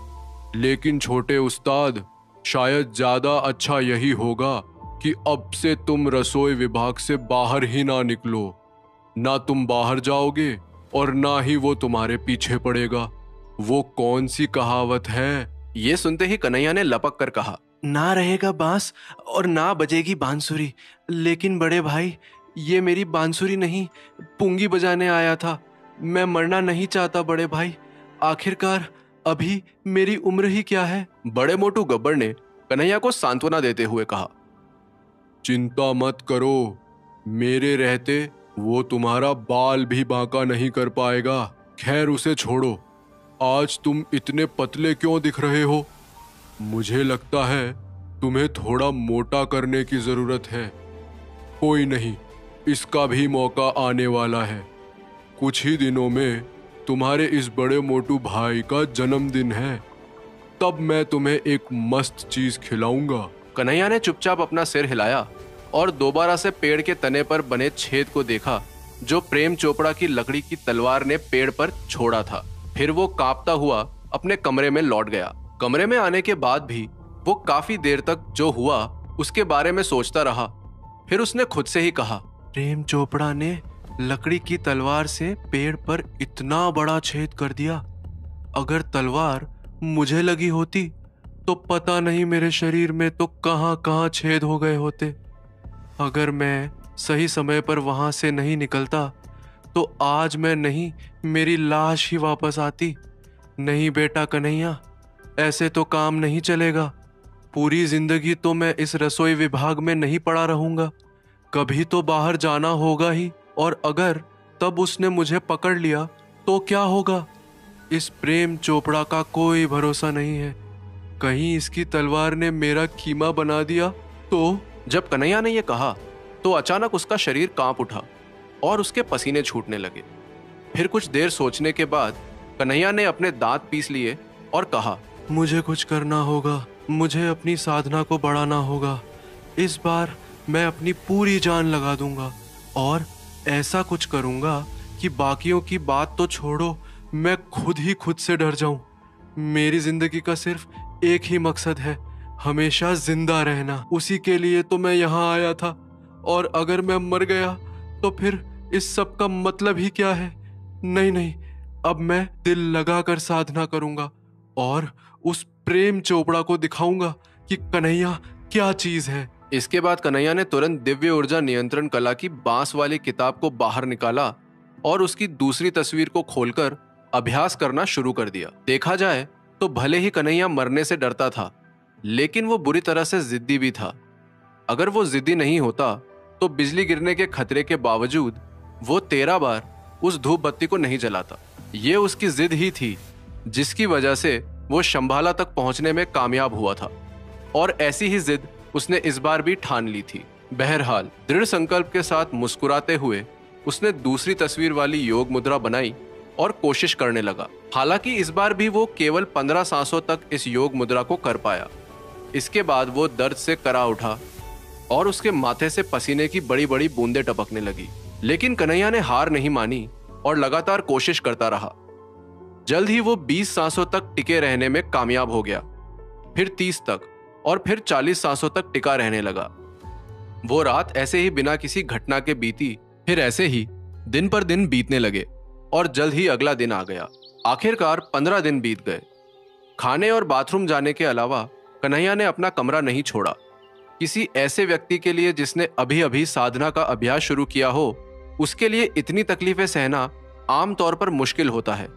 लेकिन छोटे उस्ताद, शायद ज्यादा अच्छा यही होगा कि अब से तुम रसोई विभाग से बाहर ही ना निकलो। ना तुम बाहर जाओगे और ना ही वो तुम्हारे पीछे पड़ेगा। वो कौन सी कहावत है? ये सुनते ही कन्हैया ने लपक कर कहा, ना रहेगा बांस और ना बजेगी बांसुरी। लेकिन बड़े भाई, ये मेरी बांसुरी नहीं, पुंगी बजाने आया था। मैं मरना नहीं चाहता बड़े भाई। आखिरकार अभी मेरी उम्र ही क्या है? बड़े मोटू गब्बर ने कन्हैया को सांत्वना देते हुए कहा, चिंता मत करो, मेरे रहते वो तुम्हारा बाल भी बांका नहीं कर पाएगा। खैर उसे छोड़ो, आज तुम इतने पतले क्यों दिख रहे हो? मुझे लगता है तुम्हें थोड़ा मोटा करने की जरूरत है। कोई नहीं, इसका भी मौका आने वाला है। कुछ ही दिनों में तुम्हारे इस बड़े मोटू भाई का जन्मदिन है, तब मैं तुम्हें एक मस्त चीज खिलाऊंगा। कन्हैया ने चुपचाप अपना सिर हिलाया और दोबारा से पेड़ के तने पर बने छेद को देखा, जो प्रेम चोपड़ा की लकड़ी की तलवार ने पेड़ पर छोड़ा था। फिर वो कांपता हुआ अपने कमरे में लौट गया। कमरे में आने के बाद भी वो काफी देर तक जो हुआ उसके बारे में सोचता रहा। फिर उसने खुद से ही कहा, प्रेम चोपड़ा ने लकड़ी की तलवार से पेड़ पर इतना बड़ा छेद कर दिया। अगर तलवार मुझे लगी होती तो पता नहीं मेरे शरीर में तो कहां कहां छेद हो गए होते। अगर मैं सही समय पर वहां से नहीं निकलता तो आज मैं नहीं, मेरी लाश ही वापस आती। नहीं बेटा कन्हैया, ऐसे तो काम नहीं चलेगा। पूरी जिंदगी तो मैं इस रसोई विभाग में नहीं पड़ा रहूंगा। कभी तो बाहर जाना होगा ही, और अगर तब उसने मुझे पकड़ लिया तो क्या होगा? इस प्रेम चोपड़ा का कोई भरोसा नहीं है। कहीं इसकी तलवार ने मेरा कीमा बना दिया तो? जब कन्हैया ने यह कहा तो अचानक उसका शरीर कांप उठा और उसके पसीने छूटने लगे। फिर कुछ देर सोचने के बाद कन्हैया ने अपने दांत पीस लिए और कहा, मुझे कुछ करना होगा, मुझे अपनी साधना को बढ़ाना होगा। इस बार मैं अपनी पूरी जान लगा दूंगा और ऐसा कुछ करूंगा कि बाकियों की बात तो छोड़ो, मैं खुद ही खुद से डर जाऊं। मेरी जिंदगी का सिर्फ एक ही मकसद है, हमेशा जिंदा रहना। उसी के लिए तो मैं यहाँ आया था, और अगर मैं मर गया तो फिर इस सब का मतलब ही क्या है? नहीं नहीं, अब मैं दिल लगाकर साधना करूंगा और उस प्रेम चोपड़ा को दिखाऊंगा कि कन्हैया क्या चीज है। इसके बाद कन्हैया ने तुरंत दिव्य ऊर्जा नियंत्रण कला की बांस वाली किताब को बाहर निकाला और उसकी दूसरी तस्वीर को खोलकर अभ्यास करना शुरू कर दिया। देखा जाए तो भले ही कन्हैया मरने से डरता था, लेकिन वो बुरी तरह से जिद्दी भी था। अगर वो जिद्दी नहीं होता तो बिजली गिरने के खतरे के बावजूद वो 13 बार उस धूप बत्ती को नहीं जलाता। ये उसकी जिद ही थी जिसकी वजह से वो शंभाला तक पहुंचने में कामयाब हुआ था, और ऐसी ही जिद उसने इस बार भी ठान ली थी। बहरहाल दृढ़ संकल्प के साथ मुस्कुराते हुए उसने दूसरी तस्वीर वाली योग मुद्रा बनाई और कोशिश करने लगा। हालांकि इस बार भी वो केवल 15 सांसों तक इस योग मुद्रा को कर पाया। इसके बाद वो दर्द से करा उठा और उसके माथे से पसीने की बड़ी बड़ी बूंदें टपकने लगी। लेकिन कन्हैया ने हार नहीं मानी और लगातार कोशिश करता रहा। जल्द ही वो 20 सांसों तक टिके रहने में कामयाब हो गया, फिर 30 तक और फिर 40 सांसों तक टिका रहने लगा। वो रात ऐसे ही बिना किसी घटना के बीती। फिर ऐसे ही दिन पर दिन बीतने लगे और जल्द ही अगला दिन आ गया। आखिरकार 15 दिन बीत गए। खाने और बाथरूम जाने के अलावा कन्हैया ने अपना कमरा नहीं छोड़ा। किसी ऐसे व्यक्ति के लिए जिसने अभी अभी साधना का अभ्यास शुरू किया हो, उसके लिए इतनी तकलीफें सहना आमतौर पर मुश्किल होता है,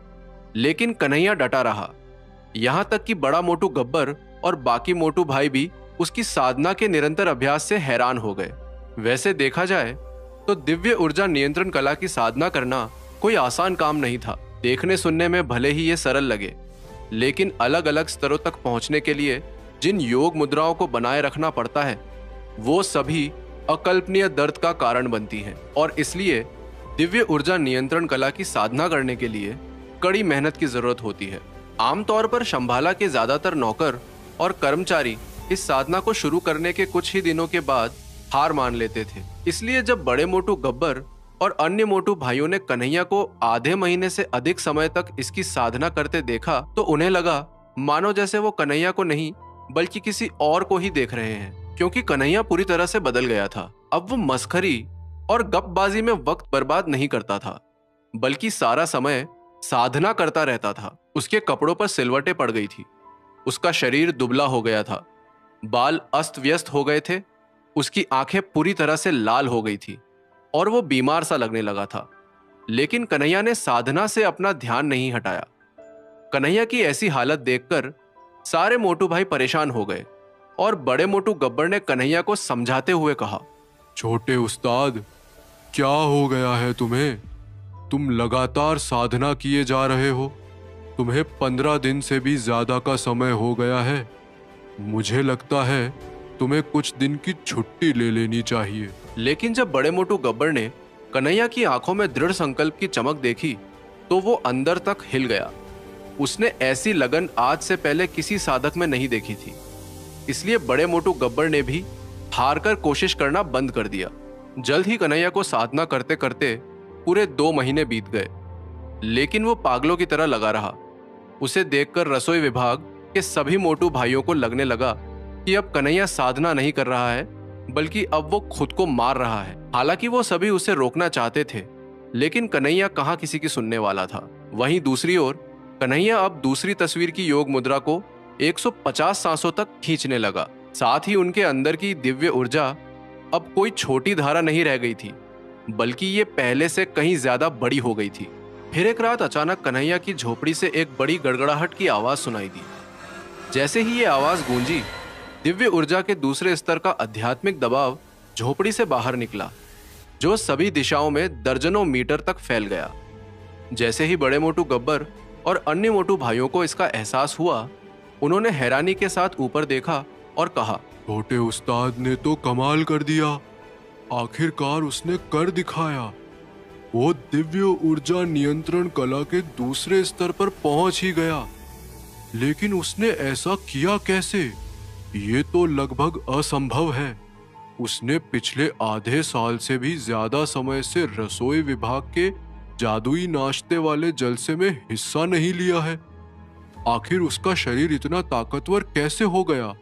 लेकिन कन्हैया डटा रहा। यहां तक कि बड़ा मोटू गब्बर और बाकी मोटू भाई भी उसकी साधना के निरंतर अभ्यास से हैरान हो गए। वैसे देखा जाए तो दिव्य ऊर्जा नियंत्रण कला की साधना करना कोई आसान काम नहीं था। देखने सुनने में भले ही ये सरल लगे, लेकिन अलग अलग स्तरों तक पहुंचने के लिए जिन योग मुद्राओं को बनाए रखना पड़ता है, वो सभी अकल्पनीय दर्द का कारण बनती हैं, और इसलिए दिव्य ऊर्जा नियंत्रण कला की साधना करने के लिए कड़ी मेहनत की जरूरत होती है। आमतौर पर शंभाला के ज्यादातर नौकर और कर्मचारी इस साधना को शुरू करने के कुछ ही दिनों के बाद हार मान लेते थे। इसलिए जब बड़े मोटू गब्बर और अन्य मोटू भाइयों ने कन्हैया को आधे महीने से अधिक समय तक इसकी साधना करते देखा तो उन्हें लगा मानो जैसे वो कन्हैया को नहीं बल्कि किसी और को ही देख रहे हैं, क्योंकि कन्हैया पूरी तरह से बदल गया था। अब वो मस्खरी और गपबाजी में वक्त बर्बाद नहीं करता था, बल्कि सारा समय साधना करता रहता था। उसके कपड़ों पर सिलवटें पड़ गई थी, उसका शरीर दुबला हो गया था, बाल अस्त व्यस्त हो गए थे, उसकी आंखें पूरी तरह से लाल हो गई थी और वो बीमार सा लगने लगा था। लेकिन कन्हैया ने साधना से अपना ध्यान नहीं हटाया। कन्हैया की ऐसी हालत देखकर सारे मोटू भाई परेशान हो गए और बड़े मोटू गब्बर ने कन्हैया को समझाते हुए कहा, छोटे उस्ताद, क्या हो गया है तुम्हें? तुम लगातार साधना किए जा रहे हो। तुम्हें 15 दिन से भी ज्यादा का समय हो गया है। मुझे लगता है तुम्हें कुछ दिन की छुट्टी ले लेनी चाहिए। लेकिन जब बड़े मोटू गब्बर ने कन्हैया की आंखों में दृढ़ संकल्प की चमक देखी तो वो अंदर तक हिल गया। उसने ऐसी लगन आज से पहले किसी साधक में नहीं देखी थी। इसलिए बड़े मोटू गब्बर ने भी हारकर कोशिश करना बंद कर दिया। जल्द ही कन्हैया को साधना करते करते पूरे 2 महीने बीत गए, लेकिन वो पागलों की तरह लगा रहा। उसे देखकर रसोई विभाग के सभी मोटू भाइयों को लगने लगा कि अब कन्हैया साधना नहीं कर रहा है, बल्कि अब वो खुद को मार रहा है। हालांकि वो सभी उसे रोकना चाहते थे, लेकिन कन्हैया कहाँ किसी की सुनने वाला था। वहीं दूसरी ओर कन्हैया अब दूसरी तस्वीर की योग मुद्रा को 150 सांसों तक खींचने लगा। साथ ही उनके अंदर की दिव्य ऊर्जा अब कोई छोटी धारा नहीं रह गई थी, बल्कि ये पहले से कहीं ज्यादा बड़ी हो गई थी। फिर एक रात अचानक कन्हैया की झोपड़ी से एक बड़ी गड़गड़ाहट की आवाज सुनाई दी। जैसे ही ये आवाज गूंजी, दिव्य ऊर्जा के दूसरे स्तर का आध्यात्मिक दबाव झोपड़ी से बाहर निकला, जो सभी दिशाओं में दर्जनों मीटर तक फैल गया। जैसे ही बड़े मोटू गब्बर और अन्य मोटू भाइयों को इसका एहसास हुआ, उन्होंने हैरानी के साथ ऊपर देखा और कहा, छोटे उस्ताद ने तो कमाल कर दिया। आखिरकार उसने कर दिखाया। वो दिव्य ऊर्जा नियंत्रण कला के दूसरे स्तर पर पहुंच ही गया। लेकिन उसने ऐसा किया कैसे? ये तो लगभग असंभव है। उसने पिछले आधे साल से भी ज्यादा समय से रसोई विभाग के जादुई नाश्ते वाले जलसे में हिस्सा नहीं लिया है। आखिर उसका शरीर इतना ताकतवर कैसे हो गया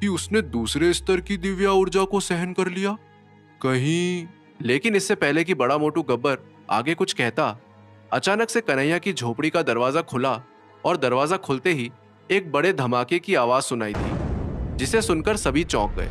कि उसने दूसरे स्तर की दिव्य ऊर्जा को सहन कर लिया? कहीं। लेकिन इससे पहले कि बड़ा मोटू गब्बर आगे कुछ कहता, अचानक से कन्हैया की झोपड़ी का दरवाजा खुला और दरवाजा खुलते ही एक बड़े धमाके की आवाज सुनाई दी, जिसे सुनकर सभी चौंक गए।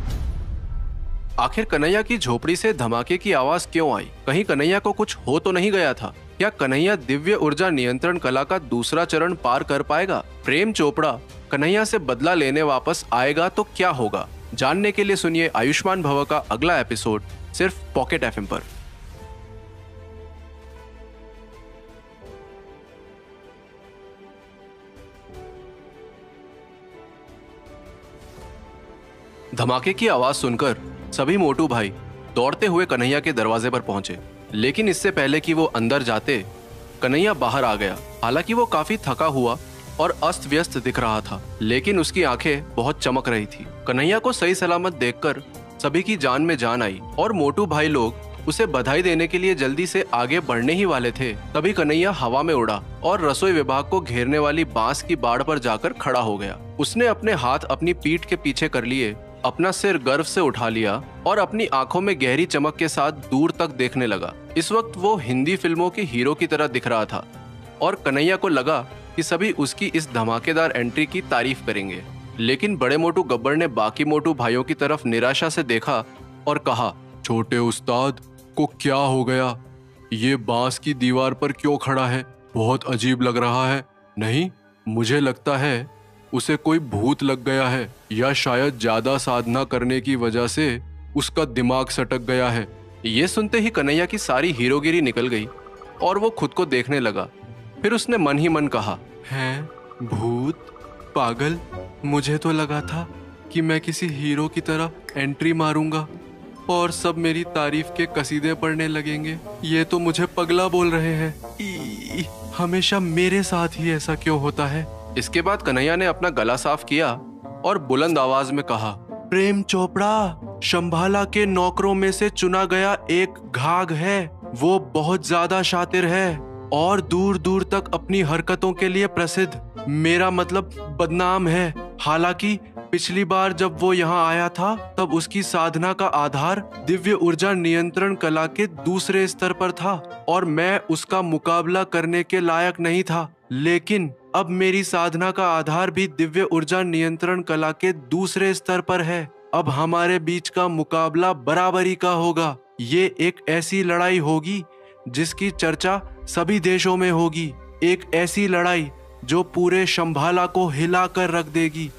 आखिर कन्हैया की झोपड़ी से धमाके की आवाज क्यों आई? कहीं कन्हैया को कुछ हो तो नहीं गया था? क्या कन्हैया दिव्य ऊर्जा नियंत्रण कला का दूसरा चरण पार कर पाएगा? प्रेम चोपड़ा कन्हैया से बदला लेने वापस आएगा तो क्या होगा? जानने के लिए सुनिए आयुष्मान भव का अगला एपिसोड सिर्फ पॉकेट एफएम पर। धमाके की आवाज सुनकर सभी मोटू भाई दौड़ते हुए कन्हैया के दरवाजे पर पहुंचे, लेकिन इससे पहले कि वो अंदर जाते कन्हैया बाहर आ गया। हालांकि वो काफी थका हुआ और अस्त व्यस्त दिख रहा था, लेकिन उसकी आंखें बहुत चमक रही थी। कन्हैया को सही सलामत देखकर सभी की जान में जान आई और मोटू भाई लोग उसे बधाई देने के लिए जल्दी से आगे बढ़ने ही वाले थे, तभी कन्हैया हवा में उड़ा और रसोई विभाग को घेरने वाली बांस की बाड़ पर जाकर खड़ा हो गया। उसने अपने हाथ अपनी पीठ के पीछे कर लिए, अपना सिर गर्व से उठा लिया और अपनी आंखों में गहरी चमक के साथ दूर तक देखने लगा। इस वक्त वो हिंदी फिल्मों के हीरो की तरह दिख रहा था और कन्हैया को लगा कि सभी उसकी इस धमाकेदार एंट्री की तारीफ करेंगे। लेकिन बड़े मोटू गब्बर ने बाकी मोटू भाइयों की तरफ निराशा से देखा और कहा, छोटे उस्ताद को क्या हो गया? ये बांस की दीवार पर क्यों खड़ा है? बहुत अजीब लग रहा है। नहीं, मुझे लगता है उसे कोई भूत लग गया है या शायद ज्यादा साधना करने की वजह से उसका दिमाग सटक गया है। ये सुनते ही कन्हैया की सारी हीरोगिरी निकल गई और वो खुद को देखने लगा। फिर उसने मन ही मन कहा, हैं? भूत? पागल, मुझे तो लगा था कि मैं किसी हीरो की तरह एंट्री मारूंगा और सब मेरी तारीफ के कसीदे पढ़ने लगेंगे। ये तो मुझे पगला बोल रहे हैं। हमेशा मेरे साथ ही ऐसा क्यों होता है? इसके बाद कन्हैया ने अपना गला साफ किया और बुलंद आवाज में कहा, प्रेम चोपड़ा शंभाला के नौकरों में से चुना गया एक घाघ है। वो बहुत ज्यादा शातिर है और दूर दूर तक अपनी हरकतों के लिए प्रसिद्ध, मेरा मतलब बदनाम है। हालांकि पिछली बार जब वो यहाँ आया था तब उसकी साधना का आधार दिव्य ऊर्जा नियंत्रण कला के दूसरे स्तर पर था और मैं उसका मुकाबला करने के लायक नहीं था। लेकिन अब मेरी साधना का आधार भी दिव्य ऊर्जा नियंत्रण कला के दूसरे स्तर पर है। अब हमारे बीच का मुकाबला बराबरी का होगा। ये एक ऐसी लड़ाई होगी जिसकी चर्चा सभी देशों में होगी। एक ऐसी लड़ाई जो पूरे शंभाला को हिलाकर रख देगी।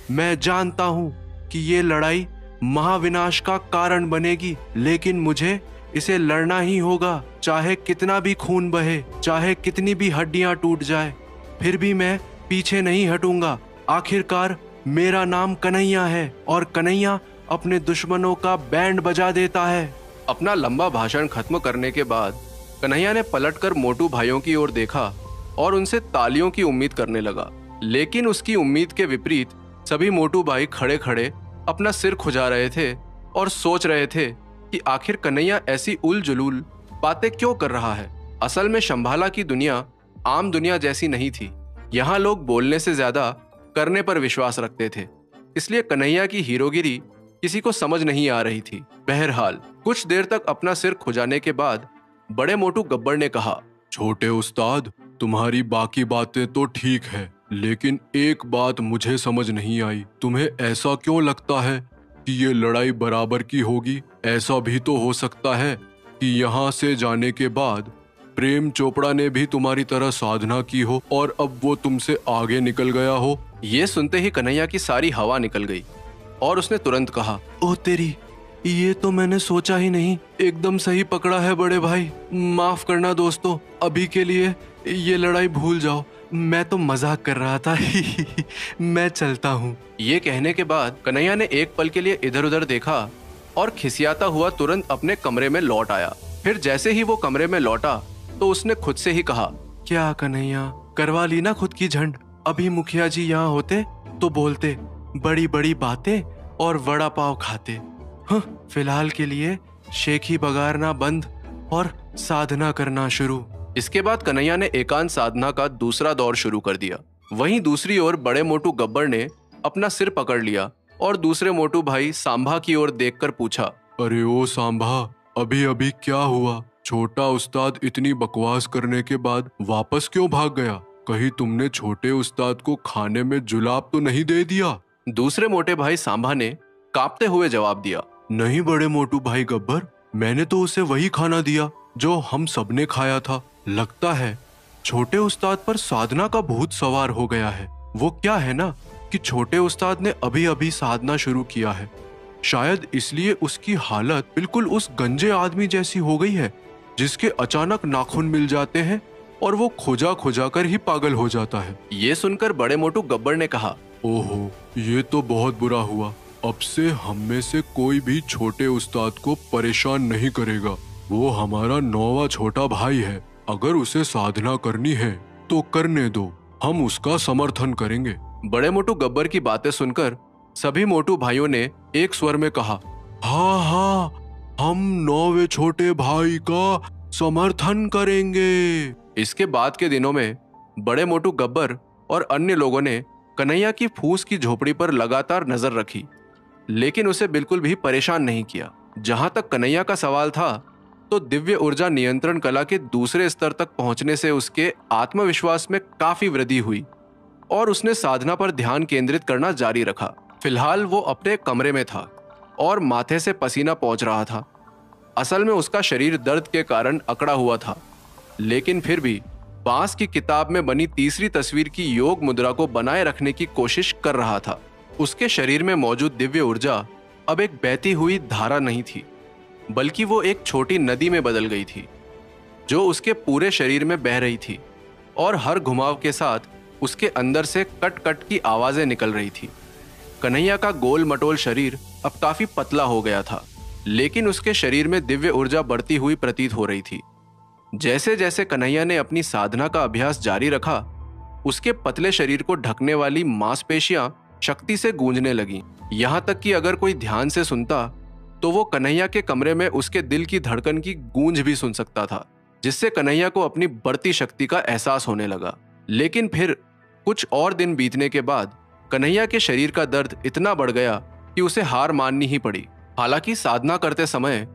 मैं जानता हूँ कि ये लड़ाई महाविनाश का कारण बनेगी, लेकिन मुझे इसे लड़ना ही होगा। चाहे कितना भी खून बहे, चाहे कितनी भी हड्डियां टूट जाए, फिर भी मैं पीछे नहीं हटूंगा। आखिरकार मेरा नाम कन्हैया है और कन्हैया अपने दुश्मनों का बैंड बजा देता है। अपना लंबा भाषण खत्म करने के बाद कन्हैया ने पलटकर मोटू भाइयों की ओर देखा और उनसे तालियों की उम्मीद करने लगा। लेकिन उसकी उम्मीद के विपरीत सभी मोटू भाई खड़े खड़े अपना सिर खुजा रहे थे और सोच रहे थे कि आखिर कन्हैया ऐसी उल जुलूल बातें क्यों कर रहा है। असल में शंभाला की दुनिया आम दुनिया जैसी नहीं थी। यहाँ लोग बोलने से ज्यादा करने पर विश्वास रखते थे, इसलिए कन्हैया की हीरोगिरी किसी को समझ नहीं आ रही थी। बहरहाल कुछ देर तक अपना सिर खुजाने के बाद बड़े मोटू गब्बर ने कहा, छोटे उस्ताद, तुम्हारी बाकी बातें तो ठीक है, लेकिन एक बात मुझे समझ नहीं आई। तुम्हें ऐसा क्यों लगता है कि ये लड़ाई बराबर की होगी? ऐसा भी तो हो सकता है कि यहाँ से जाने के बाद प्रेम चोपड़ा ने भी तुम्हारी तरह साधना की हो और अब वो तुमसे आगे निकल गया हो। ये सुनते ही कन्हैया की सारी हवा निकल गई और उसने तुरंत कहा, ओ तेरी, ये तो मैंने सोचा ही नहीं। एकदम सही पकड़ा है बड़े भाई। माफ करना दोस्तों, अभी के लिए ये लड़ाई भूल जाओ। मैं तो मजाक कर रहा था। मैं चलता हूँ। ये कहने के बाद कन्हैया ने एक पल के लिए इधर उधर देखा और खिसियाता हुआ तुरंत अपने कमरे में लौट आया। फिर जैसे ही वो कमरे में लौटा तो उसने खुद से ही कहा, क्या कन्हैया, करवा ली ना खुद की झंड? अभी मुखिया जी यहाँ होते तो बोलते बड़ी बड़ी बातें और वड़ा पाव खाते। हाँ, फिलहाल के लिए शेखी बगारना बंद और साधना करना शुरू। इसके बाद कन्हैया ने एकांत साधना का दूसरा दौर शुरू कर दिया। वहीं दूसरी ओर बड़े मोटू गब्बर ने अपना सिर पकड़ लिया और दूसरे मोटू भाई सांभा की ओर देखकर पूछा, अरे ओ सांभा, अभी अभी क्या हुआ? छोटा उस्ताद इतनी बकवास करने के बाद वापस क्यों भाग गया? कहीं तुमने छोटे उस्ताद को खाने में जुलाब तो नहीं दे दिया? दूसरे मोटे भाई सांभा ने कांपते हुए जवाब दिया, नहीं बड़े मोटू भाई गब्बर, मैंने तो उसे वही खाना दिया जो हम सबने खाया था। लगता है छोटे उस्ताद पर साधना का भूत सवार हो गया है। वो क्या है ना कि छोटे उस्ताद ने अभी अभी साधना शुरू किया है। शायद इसलिए उसकी हालत बिल्कुल उस गंजे आदमी जैसी हो गई है जिसके अचानक नाखून मिल जाते हैं और वो खोजा खोजा कर ही पागल हो जाता है। ये सुनकर बड़े मोटू गब्बर ने कहा, ओहो, ये तो बहुत बुरा हुआ। अब से हम में से कोई भी छोटे उस्ताद को परेशान नहीं करेगा। वो हमारा 9वां छोटा भाई है। अगर उसे साधना करनी है तो करने दो, हम उसका समर्थन करेंगे। बड़े मोटू गब्बर की बातें सुनकर सभी मोटू भाइयों ने एक स्वर में कहा, हाँ हाँ, हम 9वें छोटे भाई का समर्थन करेंगे। इसके बाद के दिनों में बड़े मोटू गब्बर और अन्य लोगों ने कन्हैया की फूस की झोपड़ी पर लगातार नजर रखी, लेकिन उसे बिल्कुल भी परेशान नहीं किया। जहां तक कन्हैया का सवाल था, तो दिव्य ऊर्जा नियंत्रण कला के दूसरे स्तर तक पहुंचने से उसके आत्मविश्वास में काफी वृद्धि हुई और उसने साधना पर ध्यान केंद्रित करना जारी रखा। फिलहाल वो अपने कमरे में था और माथे से पसीना पहुंच रहा था। असल में उसका शरीर दर्द के कारण अकड़ा हुआ था, लेकिन फिर भी बांस की किताब में बनी तीसरी तस्वीर की योग मुद्रा को बनाए रखने की कोशिश कर रहा था। उसके शरीर में मौजूद दिव्य ऊर्जा अब एक बहती हुई धारा नहीं थी, बल्कि वो एक छोटी नदी में बदल गई थी जो उसके पूरे शरीर में बह रही थी और हर घुमाव के साथ उसके अंदर से कट कट की आवाजें निकल रही थी। कन्हैया का गोल मटोल शरीर अब काफी पतला हो गया था, लेकिन उसके शरीर में दिव्य ऊर्जा बढ़ती हुई प्रतीत हो रही थी। जैसे जैसे कन्हैया ने अपनी साधना का अभ्यास जारी रखा, उसके पतले शरीर को ढकने वाली मांसपेशियां शक्ति से गूंजने लगीं। यहां तक कि अगर कोई ध्यान से सुनता तो वो कन्हैया के कमरे में उसके दिल की धड़कन की गूंज भी सुन सकता था, जिससे कन्हैया को अपनी बढ़ती शक्ति का एहसास होने लगा। लेकिन फिर कुछ और दिन बीतने के बाद कन्हैया के शरीर का दर्द इतना बढ़ गया कि उसे हार माननी ही पड़ी। हालांकि साधना करते समय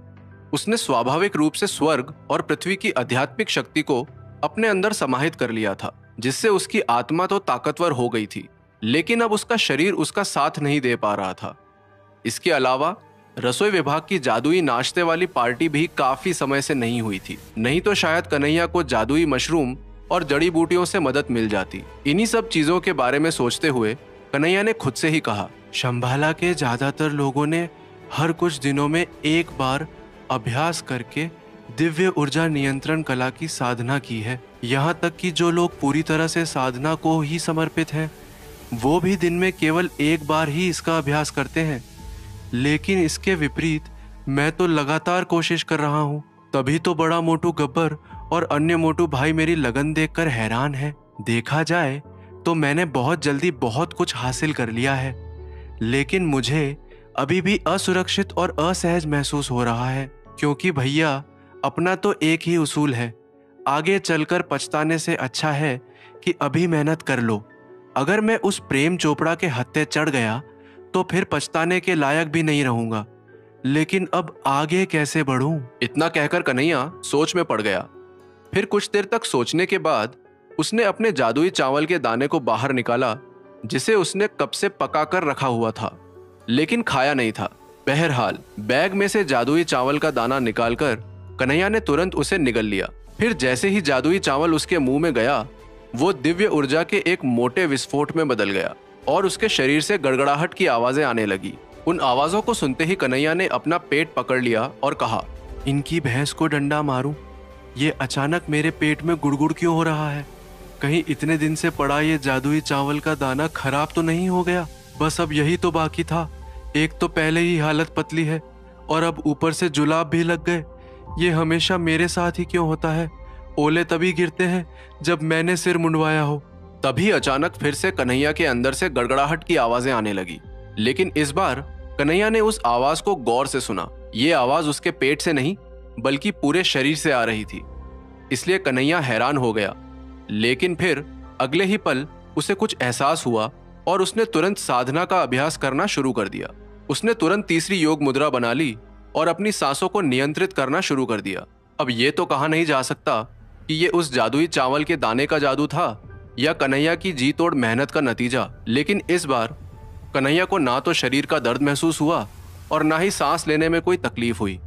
उसने स्वाभाविक रूप से स्वर्ग और पृथ्वी की आध्यात्मिक शक्ति को अपने अंदर समाहित कर लिया था, जिससे उसकी आत्मा तो ताकतवर हो गई थी, लेकिन अब उसका शरीर उसका साथ नहीं दे पा रहा था। इसके अलावा रसोई विभाग की जादुई नाश्ते वाली पार्टी भी काफी समय से नहीं हुई थी, नहीं तो शायद कन्हैया को जादुई मशरूम और जड़ी बूटियों से मदद मिल जाती। इन्हीं सब चीजों के बारे में सोचते हुए कन्हैया ने खुद से ही कहा, शंभाला के ज्यादातर लोगों ने हर कुछ दिनों में एक बार अभ्यास करके दिव्य ऊर्जा नियंत्रण कला की साधना की है। यहाँ तक कि जो लोग पूरी तरह से साधना को ही समर्पित हैं, वो भी दिन में केवल एक बार ही इसका अभ्यास करते हैं। लेकिन इसके विपरीत मैं तो लगातार कोशिश कर रहा हूँ। तभी तो बड़ा मोटू गब्बर और अन्य मोटू भाई मेरी लगन देखकर हैरान हैं। देखा जाए तो मैंने बहुत जल्दी बहुत कुछ हासिल कर लिया है, लेकिन मुझे अभी भी असुरक्षित और असहज महसूस हो रहा है, क्योंकि भैया अपना तो एक ही उसूल है, आगे चलकर पछताने से अच्छा है कि अभी मेहनत कर लो। अगर मैं उस प्रेम चोपड़ा के हत्थे चढ़ गया तो फिर पछताने के लायक भी नहीं रहूंगा, लेकिन अब आगे कैसे बढ़ूं? इतना कहकर कन्हैया सोच में पड़ गया। फिर कुछ देर तक सोचने के बाद उसने अपने जादुई चावल के दाने को बाहर निकाला, जिसे उसने कब से पका कर रखा हुआ था, लेकिन खाया नहीं था। बहरहाल बैग में से जादुई चावल का दाना निकालकर कन्हैया ने तुरंत उसे निगल लिया। फिर जैसे ही जादुई चावल उसके मुंह में गया, वो दिव्य ऊर्जा के एक मोटे विस्फोट में बदल गया और उसके शरीर से गड़गड़ाहट की आवाजें आने लगी। उन आवाजों को सुनते ही कन्हैया ने अपना पेट पकड़ लिया और कहा, इनकी भैंस को डंडा मारूं? ये अचानक मेरे पेट में गुड़गुड़ क्यों हो रहा है? कहीं इतने दिन से पड़ा ये जादुई चावल का दाना खराब तो नहीं हो गया? बस अब यही तो बाकी था। एक तो पहले ही हालत पतली है और अब ऊपर से जुलाब भी लग गए। ये हमेशा मेरे साथ ही क्यों होता है? ओले तभी गिरते हैं जब मैंने सिर मुंडवाया हो। तभी अचानक फिर से कन्हैया के अंदर से गड़गड़ाहट की आवाजें आने लगी, लेकिन इस बार कन्हैया ने उस आवाज को गौर से सुना। ये आवाज उसके पेट से नहीं बल्कि पूरे शरीर से आ रही थी, इसलिए कन्हैया हैरान हो गया। लेकिन फिर अगले ही पल उसे कुछ एहसास हुआ और उसने तुरंत साधना का अभ्यास करना शुरू कर दिया। उसने तुरंत तीसरी योग मुद्रा बना ली और अपनी सांसों को नियंत्रित करना शुरू कर दिया। अब ये तो कहा नहीं जा सकता कि ये उस जादुई चावल के दाने का जादू था या कन्हैया की जी तोड़ मेहनत का नतीजा, लेकिन इस बार कन्हैया को ना तो शरीर का दर्द महसूस हुआ और ना ही सांस लेने में कोई तकलीफ हुई,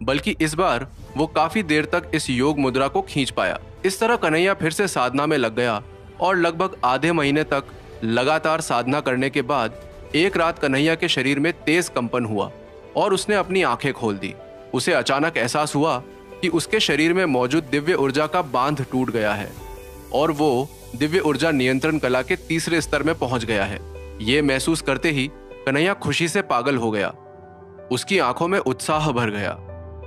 बल्कि इस बार वो काफी देर तक इस योग मुद्रा को खींच पाया। इस तरह कन्हैया फिर से साधना में लग गया और लगभग आधे महीने तक लगातार साधना करने के बाद एक रात कन्हैया के शरीर में तेज कंपन हुआ और उसने अपनी आंखें खोल दी। उसे अचानक एहसास हुआ कि उसके शरीर में मौजूद दिव्य ऊर्जा का बांध टूट गया है और वो दिव्य ऊर्जा नियंत्रण कला के तीसरे स्तर में पहुंच गया है। ये महसूस करते ही कन्हैया खुशी से पागल हो गया। उसकी आंखों में उत्साह भर गया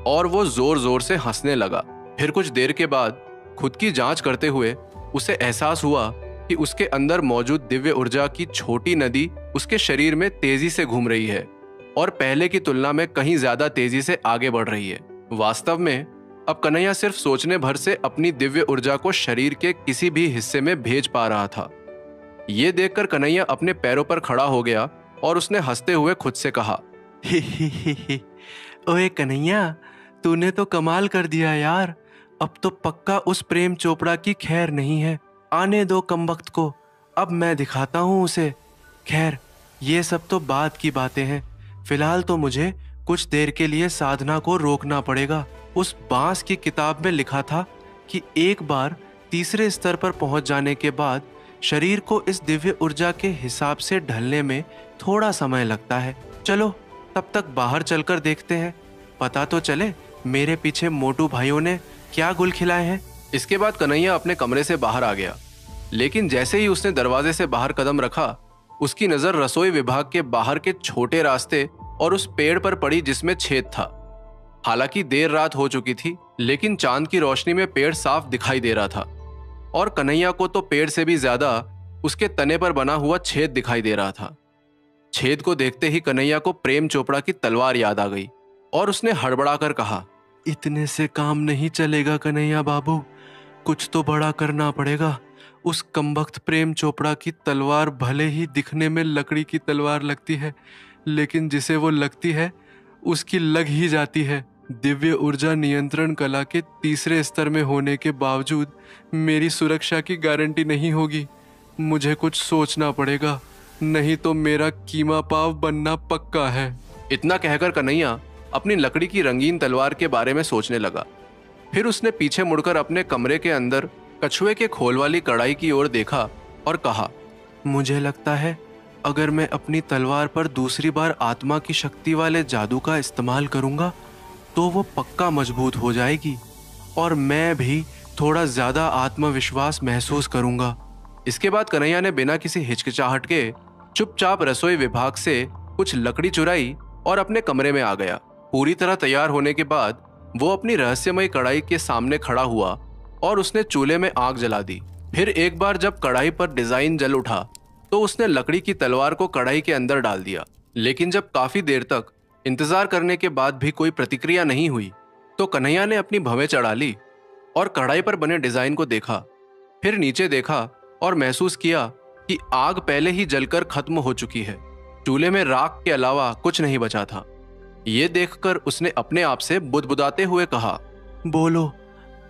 और वो जोर जोर से हंसने लगा। फिर कुछ देर के बाद खुद की जांच करते हुए उसे एहसास हुआ कि उसके अंदर मौजूद दिव्य ऊर्जा की छोटी नदी उसके शरीर में तेजी से घूम रही है और पहले की तुलना में कहीं ज्यादा तेजी से आगे बढ़ रही है। वास्तव में अब कन्हैया सिर्फ सोचने भर से अपनी दिव्य ऊर्जा को शरीर के किसी भी हिस्से में भेज पा रहा था। ये देखकर कन्हैया अपने पैरों पर खड़ा हो गया और उसने हंसते हुए खुद से कहा, ओए कन्हैया, तूने तो कमाल कर दिया यार। अब तो पक्का उस प्रेम चोपड़ा की खैर नहीं है। आने दो कमबख्त को, अब मैं दिखाता हूँ उसे। खैर, ये सब तो बाद की बातें हैं। फिलहाल तो मुझे कुछ देर के लिए साधना को रोकना पड़ेगा। उस बांस की किताब में लिखा था कि एक बार तीसरे स्तर पर पहुंच जाने के बाद शरीर को इस दिव्य ऊर्जा के हिसाब से ढलने में थोड़ा समय लगता है। चलो तब तक बाहर चलकर देखते हैं, पता तो चले मेरे पीछे मोटू भाइयों ने क्या गुल खिलाए हैं। इसके बाद कन्हैया अपने कमरे से बाहर आ गया, लेकिन जैसे ही उसने दरवाजे से बाहर कदम रखा, उसकी नजर रसोई विभाग के बाहर के छोटे रास्ते और उस पेड़ पर पड़ी जिसमें छेद था। हालांकि देर रात हो चुकी थी, लेकिन चांद की रोशनी में पेड़ साफ दिखाई दे रहा था और कन्हैया को तो पेड़ से भी ज्यादा उसके तने पर बना हुआ छेद दिखाई दे रहा था। छेद को देखते ही कन्हैया को प्रेम चोपड़ा की तलवार याद आ गई और उसने हड़बड़ाकर कहा, इतने से काम नहीं चलेगा कन्हैया बाबू, कुछ तो बड़ा करना पड़ेगा। उस कमबख्त प्रेम चोपड़ा की तलवार भले ही दिखने में लकड़ी की तलवार लगती है, लेकिन जिसे वो लगती है उसकी लग ही जाती है। दिव्य ऊर्जा नियंत्रण कला के तीसरे स्तर में होने के बावजूद मेरी सुरक्षा की गारंटी नहीं होगी। मुझे कुछ सोचना पड़ेगा, नहीं तो मेरा कीमा पाव बनना पक्का है। इतना कहकर कन्हैया अपनी लकड़ी की रंगीन तलवार के बारे में सोचने लगा। फिर उसने पीछे मुड़कर अपने कमरे के अंदर कछुए के खोल वाली कढ़ाई की ओर देखा और कहा, मुझे लगता है अगर मैं अपनी तलवार पर दूसरी बार आत्मा की शक्ति वाले जादू का इस्तेमाल करूंगा तो वो पक्का मजबूत हो जाएगी और मैं भी थोड़ा ज्यादा आत्मविश्वास महसूस करूंगा। इसके बाद कन्हैया ने बिना किसी हिचकिचाहट के चुपचाप रसोई विभाग से कुछ लकड़ी चुराई और अपने कमरे में आ गया। पूरी तरह तैयार होने के बाद वो अपनी रहस्यमयी कढ़ाई के सामने खड़ा हुआ और उसने चूल्हे में आग जला दी। फिर एक बार जब कढ़ाई पर डिजाइन जल उठा तो उसने लकड़ी की तलवार को कढ़ाई के अंदर डाल दिया। लेकिन जब काफी देर तक इंतजार करने के बाद भी कोई प्रतिक्रिया नहीं हुई तो कन्हैया ने अपनी भवें चढ़ा ली और कढ़ाई पर बने डिजाइन को देखा। फिर नीचे देखा और महसूस किया कि आग पहले ही जलकर खत्म हो चुकी है। चूल्हे में राख के अलावा कुछ नहीं बचा था। ये देखकर उसने अपने आप से बुदबुदाते हुए कहा, बोलो,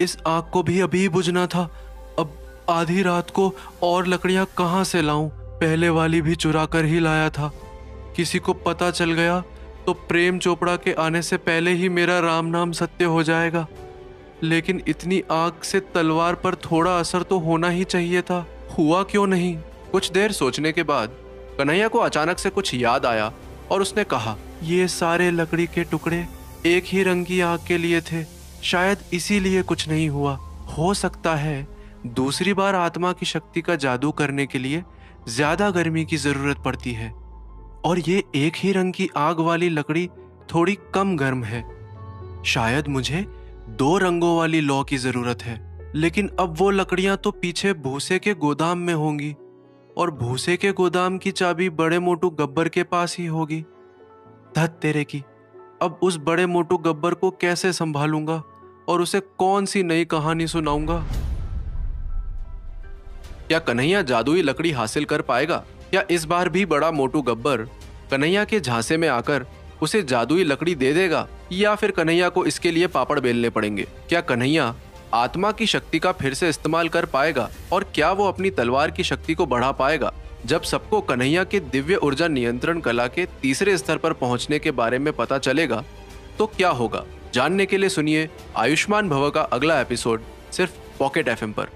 इस आग को भी अभी बुझना था। अब आधी रात को और लकड़ियां कहाँ से लाऊं? पहले वाली भी चुरा कर ही लाया था। किसी को पता चल गया तो प्रेम चोपड़ा के आने से पहले ही मेरा राम नाम सत्य हो जाएगा। लेकिन इतनी आग से तलवार पर थोड़ा असर तो होना ही चाहिए था, हुआ क्यों नहीं? कुछ देर सोचने के बाद कन्हैया को अचानक से कुछ याद आया और उसने कहा, ये सारे लकड़ी के टुकड़े एक ही रंग की आग के लिए थे, शायद इसीलिए कुछ नहीं हुआ। हो सकता है दूसरी बार आत्मा की शक्ति का जादू करने के लिए ज्यादा गर्मी की जरूरत पड़ती है और ये एक ही रंग की आग वाली लकड़ी थोड़ी कम गर्म है। शायद मुझे 2 रंगों वाली लौ की जरूरत है, लेकिन अब वो लकड़ियां तो पीछे भूसे के गोदाम में होंगी और भूसे के गोदाम की चाबी बड़े मोटू गब्बर के पास ही होगी। धत तेरे की, अब उस बड़े मोटू गब्बर को कैसे संभालूंगा और उसे कौन सी नई कहानी सुनाऊंगा? क्या कन्हैया जादुई लकड़ी हासिल कर पाएगा? क्या इस बार भी बड़ा मोटू गब्बर कन्हैया के झांसे में आकर उसे जादुई लकड़ी दे देगा या फिर कन्हैया को इसके लिए पापड़ बेलने पड़ेंगे? क्या कन्हैया आत्मा की शक्ति का फिर से इस्तेमाल कर पाएगा और क्या वो अपनी तलवार की शक्ति को बढ़ा पाएगा? जब सबको कन्हैया के दिव्य ऊर्जा नियंत्रण कला के तीसरे स्तर पर पहुंचने के बारे में पता चलेगा तो क्या होगा, जानने के लिए सुनिए आयुष्मान भव का अगला एपिसोड सिर्फ पॉकेट एफएम पर।